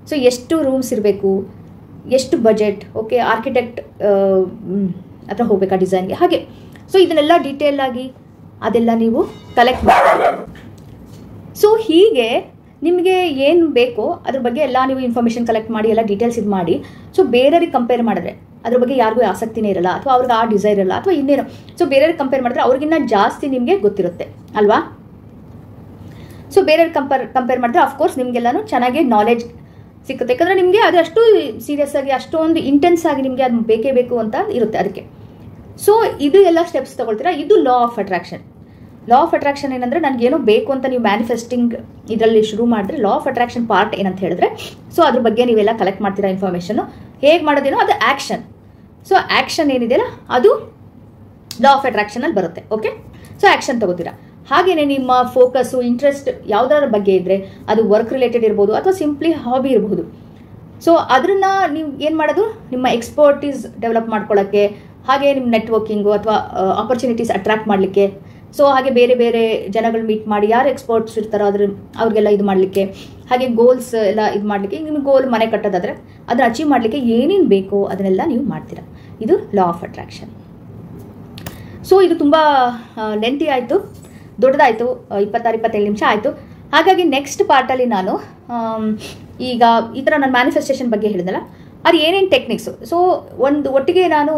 ಸೊ ಎಷ್ಟು ರೂಮ್ಸ್ ಇರಬೇಕು, ಎಷ್ಟು ಬಜೆಟ್, ಓಕೆ, ಆರ್ಕಿಟೆಕ್ಟ್ ಹತ್ರ ಹೋಗ್ಬೇಕಾ ಡಿಸೈನ್ಗೆ, ಹಾಗೆ. ಸೊ ಇದನ್ನೆಲ್ಲ ಡೀಟೇಲ್ ಆಗಿ ಅದೆಲ್ಲ ನೀವು ಕಲೆಕ್ಟ್ ಮಾಡ್ತೀರಾ. ಸೊ ಹೀಗೆ ನಿಮಗೆ ಏನು ಬೇಕೋ ಅದ್ರ ಬಗ್ಗೆ ಎಲ್ಲ ನೀವು ಇನ್ಫಾರ್ಮೇಷನ್ ಕಲೆಕ್ಟ್ ಮಾಡಿ, ಎಲ್ಲ ಡೀಟೇಲ್ಸ್ ಇದು ಮಾಡಿ. ಸೊ ಬೇರೆಯವ್ರಿಗೆ ಕಂಪೇರ್ ಮಾಡಿದ್ರೆ ಅದ್ರ ಬಗ್ಗೆ ಯಾರಿಗೂ ಆಸಕ್ತಿನೇ ಇರಲ್ಲ, ಅಥವಾ ಅವ್ರಿಗೆ ಆ ಡಿಸೈರ್ ಇರಲ್ಲ, ಅಥವಾ ಇನ್ನೇನು. ಸೊ ಬೇರೆಯವ್ರಿಗೆ ಕಂಪೇರ್ ಮಾಡಿದ್ರೆ ಅವ್ರಿಗಿನ್ನ ಜಾಸ್ತಿ ನಿಮಗೆ ಗೊತ್ತಿರುತ್ತೆ ಅಲ್ವಾ. ಸೊ ಬೇರೆಯವ್ರಿಗೆ ಕಂಪೇರ್ ಮಾಡಿದ್ರೆ ಅಫ್ಕೋರ್ಸ್ ನಿಮಗೆಲ್ಲನೂ ಚೆನ್ನಾಗಿ ನಾಲೆಜ್ ಸಿಕ್ಕುತ್ತೆ. ಯಾಕಂದರೆ ನಿಮಗೆ ಅದು ಅಷ್ಟು ಸೀರಿಯಸ್ ಆಗಿ, ಅಷ್ಟೊಂದು ಇಂಟೆನ್ಸ್ ಆಗಿ ನಿಮಗೆ ಅದು ಬೇಕೇ ಬೇಕು ಅಂತ ಇರುತ್ತೆ ಅದಕ್ಕೆ. ಸೊ ಇದು ಎಲ್ಲ ಸ್ಟೆಪ್ಸ್ ತೊಗೊಳ್ತೀರಾ. ಇದು ಲಾ of attraction. Law of attraction ಏನಂದರೆ ನನಗೇನೋ ಬೇಕು ಅಂತ ನೀವು ಮ್ಯಾನಿಫೆಸ್ಟಿಂಗ್ ಇದರಲ್ಲಿ ಶುರು ಮಾಡಿದ್ರೆ, ಲಾ ಆಫ್ ಅಟ್ರಾಕ್ಷನ್ ಪಾರ್ಟ್ ಏನಂತ ಹೇಳಿದ್ರೆ, ಸೊ ಅದ್ರ ಬಗ್ಗೆ ನೀವೆಲ್ಲ ಕಲೆಕ್ಟ್ ಮಾಡ್ತೀರಾ ಇನ್ಫಾರ್ಮೇಷನ್ನು. ಹೇಗೆ ಮಾಡೋದೇನೋ ಅದು ಆ್ಯಕ್ಷನ್. ಸೊ ಆ್ಯಕ್ಷನ್ ಏನಿದೆಯಲ್ಲ ಅದು ಲಾ ಆಫ್ ಅಟ್ರಾಕ್ಷನಲ್ಲಿ ಬರುತ್ತೆ. ಓಕೆ, ಸೊ ಆ್ಯಕ್ಷನ್ ತಗೋತೀರಾ. ಹಾಗೆಯೇ ನಿಮ್ಮ ಫೋಕಸ್ಸು, ಇಂಟ್ರೆಸ್ಟ್ ಯಾವುದರ ಬಗ್ಗೆ ಇದ್ದರೆ, ಅದು ವರ್ಕ್ ರಿಲೇಟೆಡ್ ಇರ್ಬೋದು ಅಥವಾ ಸಿಂಪ್ಲಿ ಹಾಬಿ ಇರಬಹುದು. ಸೊ ಅದನ್ನು ನೀವು ಏನು ಮಾಡೋದು, ನಿಮ್ಮ ಎಕ್ಸ್ಪರ್ಟೀಸ್ ಡೆವಲಪ್ ಮಾಡ್ಕೊಳ್ಳೋಕ್ಕೆ, ಹಾಗೆ ನಿಮ್ಮ ನೆಟ್ವರ್ಕಿಂಗು ಅಥವಾ ಆಪರ್ಚುನಿಟೀಸ್ ಅಟ್ರಾಕ್ಟ್ ಮಾಡಲಿಕ್ಕೆ. ಸೊ ಹಾಗೆ ಬೇರೆ ಬೇರೆ ಜನಗಳು ಮೀಟ್ ಮಾಡಿ, ಯಾರು ಎಕ್ಸ್ಪರ್ಟ್ಸ್ ಇರ್ತಾರೋ ಅವ್ರಿಗೆಲ್ಲ ಇದು ಮಾಡಲಿಕ್ಕೆ, ಹಾಗೆ ಗೋಲ್ಸ್ ಎಲ್ಲ ಇದು ಮಾಡಲಿಕ್ಕೆ. ನಿಮ್ಮ ಗೋಲ್ ಮನೆ ಕಟ್ಟೋದಾದರೆ ಅದನ್ನು ಅಚೀವ್ ಮಾಡಲಿಕ್ಕೆ ಏನೇನು ಬೇಕೋ ಅದನ್ನೆಲ್ಲ ನೀವು ಮಾಡ್ತೀರಾ. ಇದು ಲಾ ಆಫ್ ಅಟ್ರಾಕ್ಷನ್. ಸೊ ಇದು ತುಂಬ ಲೆಂತಿ ಆಯಿತು, ದೊಡ್ಡದಾಯಿತು, 26-27 ನಿಮಿಷ ಆಯಿತು. ಹಾಗಾಗಿ ನೆಕ್ಸ್ಟ್ ಪಾರ್ಟಲ್ಲಿ ನಾನು ಈಗ ಈ ಥರ ನಾನು ಮ್ಯಾನಿಫೆಸ್ಟೇಷನ್ ಬಗ್ಗೆ ಹೇಳಿದಲ್ಲ, ಅದು ಏನೇನು ಟೆಕ್ನಿಕ್ಸು. ಸೊ ಒಟ್ಟಿಗೆ ನಾನು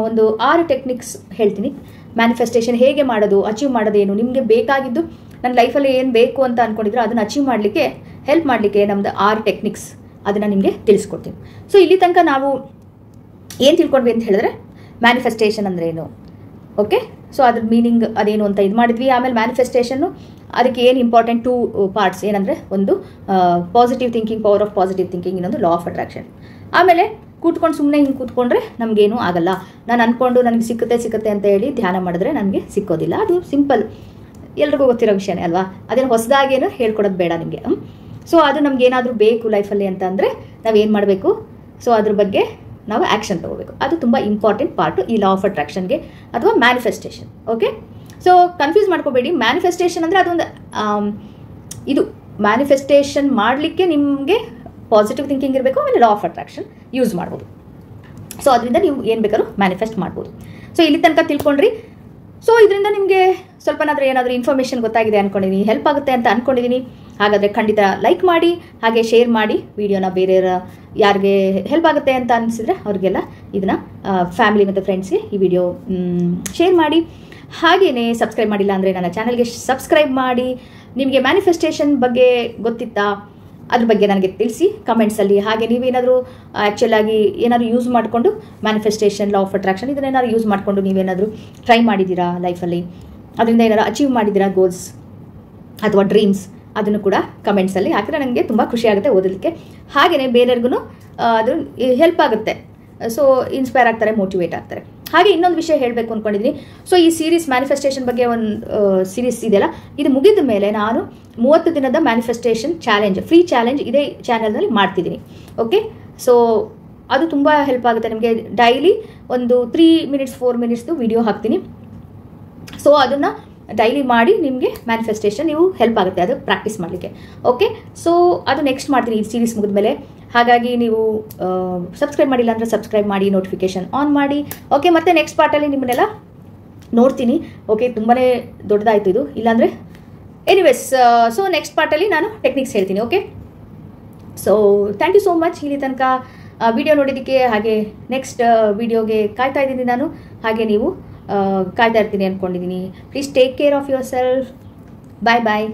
ಒಂದು 6 ಟೆಕ್ನಿಕ್ಸ್ ಹೇಳ್ತೀನಿ. ಮ್ಯಾನಿಫೆಸ್ಟೇಷನ್ ಹೇಗೆ ಮಾಡೋದು, ಅಚೀವ್ ಮಾಡೋದೇನು, ನಿಮಗೆ ಬೇಕಾಗಿದ್ದು ನನ್ನ ಲೈಫಲ್ಲಿ ಏನು ಬೇಕು ಅಂತ ಅಂದ್ಕೊಂಡಿದ್ರು ಅದನ್ನು ಅಚೀವ್ ಮಾಡಲಿಕ್ಕೆ ಹೆಲ್ಪ್ ಮಾಡಲಿಕ್ಕೆ ನಮ್ಮದು 6 ಟೆಕ್ನಿಕ್ಸ್, ಅದನ್ನು ನಿಮಗೆ ತಿಳಿಸ್ಕೊಡ್ತೀನಿ. ಸೊ ಇಲ್ಲಿ ತನಕ ನಾವು ಏನು ತಿಳ್ಕೊಂಡ್ವಿ ಅಂತ ಹೇಳಿದ್ರೆ, ಮ್ಯಾನಿಫೆಸ್ಟೇಷನ್ ಅಂದರೆ ಏನು, ಓಕೆ. ಸೊ ಅದ್ರ ಮೀನಿಂಗ್ ಅದೇನು ಅಂತ ಇದು ಮಾಡಿದ್ವಿ. ಆಮೇಲೆ ಮ್ಯಾನಿಫೆಸ್ಟೇಷನ್ನು ಅದಕ್ಕೆ ಏನು ಇಂಪಾರ್ಟೆಂಟ್ 2 ಪಾರ್ಟ್ಸ್ ಏನಂದರೆ, ಒಂದು positive thinking, power of positive thinking, ಇನ್ನೊಂದು ಲಾ ಆಫ್ ಅಟ್ರಾಕ್ಷನ್. ಆಮೇಲೆ ಕೂತ್ಕೊಂಡು ಸುಮ್ಮನೆ ಹಿಂಗೆ ಕೂತ್ಕೊಂಡ್ರೆ ನಮಗೇನೂ ಆಗಲ್ಲ. ನಾನು ಅಂದ್ಕೊಂಡು ನನಗೆ ಸಿಕ್ಕುತ್ತೆ ಅಂತ ಹೇಳಿ ಧ್ಯಾನ ಮಾಡಿದ್ರೆ ನನಗೆ ಸಿಕ್ಕೋದಿಲ್ಲ. ಅದು ಸಿಂಪಲ್, ಎಲ್ರಿಗೂ ಗೊತ್ತಿರೋ ವಿಷಯನೇ ಅಲ್ವಾ. ಅದೇನು ಹೊಸದಾಗೇನು ಹೇಳ್ಕೊಡೋದು ಬೇಡ ನಿಮಗೆ. ಸೊ ಅದು ನಮಗೇನಾದರೂ ಬೇಕು ಲೈಫಲ್ಲಿ ಅಂತ ಅಂದರೆ ನಾವೇನು ಮಾಡಬೇಕು, ಸೊ ಅದ್ರ ಬಗ್ಗೆ ನಾವು ಆ್ಯಕ್ಷನ್ ತೊಗೋಬೇಕು. ಅದು ತುಂಬ ಇಂಪಾರ್ಟೆಂಟ್ ಪಾರ್ಟು ಈ ಲಾ ಆಫ್ ಅಟ್ರಾಕ್ಷನ್ಗೆ ಅಥವಾ ಮ್ಯಾನಿಫೆಸ್ಟೇಷನ್. ಓಕೆ, ಸೊ ಕನ್ಫ್ಯೂಸ್ ಮಾಡ್ಕೋಬೇಡಿ. ಮ್ಯಾನಿಫೆಸ್ಟೇಷನ್ ಅಂದರೆ ಅದೊಂದು ಇದು ಮ್ಯಾನಿಫೆಸ್ಟೇಷನ್ ಮಾಡಲಿಕ್ಕೆ ನಿಮಗೆ ಪಾಸಿಟಿವ್ ಥಿಂಕಿಂಗ್ ಇರಬೇಕು, ಆಮೇಲೆ ಲಾ ಆಫ್ ಅಟ್ರಾಕ್ಷನ್ ಯೂಸ್ ಮಾಡ್ಬೋದು. ಸೊ ಅದರಿಂದ ನೀವು ಏನು ಬೇಕಾದ್ರೂ ಮ್ಯಾನಿಫೆಸ್ಟ್ ಮಾಡ್ಬೋದು. ಸೊ ಇಲ್ಲಿ ತನಕ ತಿಳ್ಕೊಂಡ್ರಿ. ಸೊ ಇದರಿಂದ ನಿಮಗೆ ಸ್ವಲ್ಪನಾದರೂ ಏನಾದರೂ ಇನ್ಫಾರ್ಮೇಷನ್ ಗೊತ್ತಾಗಿದೆ ಅಂದ್ಕೊಂಡಿದ್ದೀನಿ, ಹೆಲ್ಪ್ ಆಗುತ್ತೆ ಅಂತ ಅಂದ್ಕೊಂಡಿದ್ದೀನಿ. ಹಾಗಾದರೆ ಖಂಡಿತ ಲೈಕ್ ಮಾಡಿ, ಹಾಗೆ ಶೇರ್ ಮಾಡಿ ವಿಡಿಯೋನ. ಬೇರೆಯವರ ಯಾರಿಗೆ ಹೆಲ್ಪ್ ಆಗುತ್ತೆ ಅಂತ ಅನಿಸಿದ್ರೆ ಅವ್ರಿಗೆಲ್ಲ ಇದನ್ನು ಫ್ಯಾಮಿಲಿ ಮತ್ತು ಫ್ರೆಂಡ್ಸ್ಗೆ ಈ ವಿಡಿಯೋ ಶೇರ್ ಮಾಡಿ. ಹಾಗೆಯೇ ಸಬ್ಸ್ಕ್ರೈಬ್ ಮಾಡಿಲ್ಲ ಅಂದರೆ ನನ್ನ ಚಾನಲ್ಗೆ ಸಬ್ಸ್ಕ್ರೈಬ್ ಮಾಡಿ. ನಿಮಗೆ ಮ್ಯಾನಿಫೆಸ್ಟೇಷನ್ ಬಗ್ಗೆ ಗೊತ್ತಿತ್ತಾ, ಅದ್ರ ಬಗ್ಗೆ ನನಗೆ ತಿಳಿಸಿ ಕಮೆಂಟ್ಸಲ್ಲಿ. ಹಾಗೆ ನೀವೇನಾದರೂ ಆ್ಯಕ್ಚುಲಾಗಿ ಏನಾದರೂ ಯೂಸ್ ಮಾಡಿಕೊಂಡು ಮ್ಯಾನಿಫೆಸ್ಟೇಷನ್, ಲಾ ಆಫ್ ಅಟ್ರಾಕ್ಷನ್ ಇದನ್ನೇನಾದ್ರು ಯೂಸ್ ಮಾಡಿಕೊಂಡು ನೀವೇನಾದರೂ ಟ್ರೈ ಮಾಡಿದ್ದೀರಾ ಲೈಫಲ್ಲಿ, ಅದರಿಂದ ಏನಾದ್ರು ಅಚೀವ್ ಮಾಡಿದ್ದೀರಾ ಗೋಲ್ಸ್ ಅಥವಾ ಡ್ರೀಮ್ಸ್, ಅದನ್ನು ಕೂಡ ಕಮೆಂಟ್ಸಲ್ಲಿ ಹಾಕಿದ್ರೆ ನನಗೆ ತುಂಬ ಖುಷಿಯಾಗುತ್ತೆ ಓದಲಿಕ್ಕೆ. ಹಾಗೆಯೇ ಬೇರೆಯವ್ರಿಗೂ ಅದು ಹೆಲ್ಪ್ ಆಗುತ್ತೆ. ಸೊ ಇನ್ಸ್ಪೈರ್ ಆಗ್ತಾರೆ, ಮೋಟಿವೇಟ್ ಆಗ್ತಾರೆ. ಹಾಗೆ ಇನ್ನೊಂದು ವಿಷಯ ಹೇಳಬೇಕು ಅಂದ್ಕೊಂಡಿದ್ದೀನಿ. ಸೊ ಈ ಸೀರೀಸ್ ಮ್ಯಾನಿಫೆಸ್ಟೇಷನ್ ಬಗ್ಗೆ ಒಂದು ಸೀರೀಸ್ ಇದೆಯಲ್ಲ, ಇದು ಮುಗಿದ ಮೇಲೆ ನಾನು 30 ದಿನದ ಮ್ಯಾನಿಫೆಸ್ಟೇಷನ್ ಚಾಲೆಂಜ್, ಫ್ರೀ ಚಾಲೆಂಜ್ ಇದೇ ಚಾನಲ್ನಲ್ಲಿ ಮಾಡ್ತಿದ್ದೀನಿ. ಓಕೆ, ಸೊ ಅದು ತುಂಬ ಹೆಲ್ಪ್ ಆಗುತ್ತೆ ನಿಮಗೆ. ಡೈಲಿ ಒಂದು 3 ಮಿನಿಟ್ಸ್ 4 ಮಿನಿಟ್ಸ್ದು ವಿಡಿಯೋ ಹಾಕ್ತೀನಿ. ಸೊ ಅದನ್ನು ಡೈಲಿ ಮಾಡಿ ನಿಮಗೆ ಮ್ಯಾನಿಫೆಸ್ಟೇಷನ್ ನೀವು ಹೆಲ್ಪ್ ಆಗುತ್ತೆ ಅದು ಪ್ರಾಕ್ಟೀಸ್ ಮಾಡಲಿಕ್ಕೆ. ಓಕೆ, ಸೊ ಅದು ನೆಕ್ಸ್ಟ್ ಮಾಡ್ತೀನಿ ಈ ಸೀರೀಸ್ ಮುಗಿದ ಮೇಲೆ. ಹಾಗಾಗಿ ನೀವು ಸಬ್ಸ್ಕ್ರೈಬ್ ಮಾಡಿಲ್ಲ ಅಂದರೆ ಸಬ್ಸ್ಕ್ರೈಬ್ ಮಾಡಿ, ನೋಟಿಫಿಕೇಷನ್ ಆನ್ ಮಾಡಿ. ಓಕೆ, ಮತ್ತೆ ನೆಕ್ಸ್ಟ್ ಪಾರ್ಟಲ್ಲಿ ನಿಮ್ಮನ್ನೆಲ್ಲ ನೋಡ್ತೀನಿ. ಓಕೆ, ತುಂಬಾ ದೊಡ್ಡದಾಯಿತು ಇದು, ಇಲ್ಲಾಂದರೆ ಎನಿವೇಸ್. ಸೊ ನೆಕ್ಸ್ಟ್ ಪಾರ್ಟಲ್ಲಿ ನಾನು ಟೆಕ್ನಿಕ್ಸ್ ಹೇಳ್ತೀನಿ. Okay, so thank you so much ಇಲ್ಲಿ ತನಕ ವಿಡಿಯೋ ನೋಡಿದ್ದಕ್ಕೆ. ಹಾಗೆ ನೆಕ್ಸ್ಟ್ ವಿಡಿಯೋಗೆ ಕಾಯ್ತಾ ಇದ್ದೀನಿ ನಾನು, ಹಾಗೆ ನೀವು ಕಾಯ್ತಾ ಇರ್ತೀನಿ ಅಂದ್ಕೊಂಡಿದ್ದೀನಿ. Please take care of yourself. Bye bye.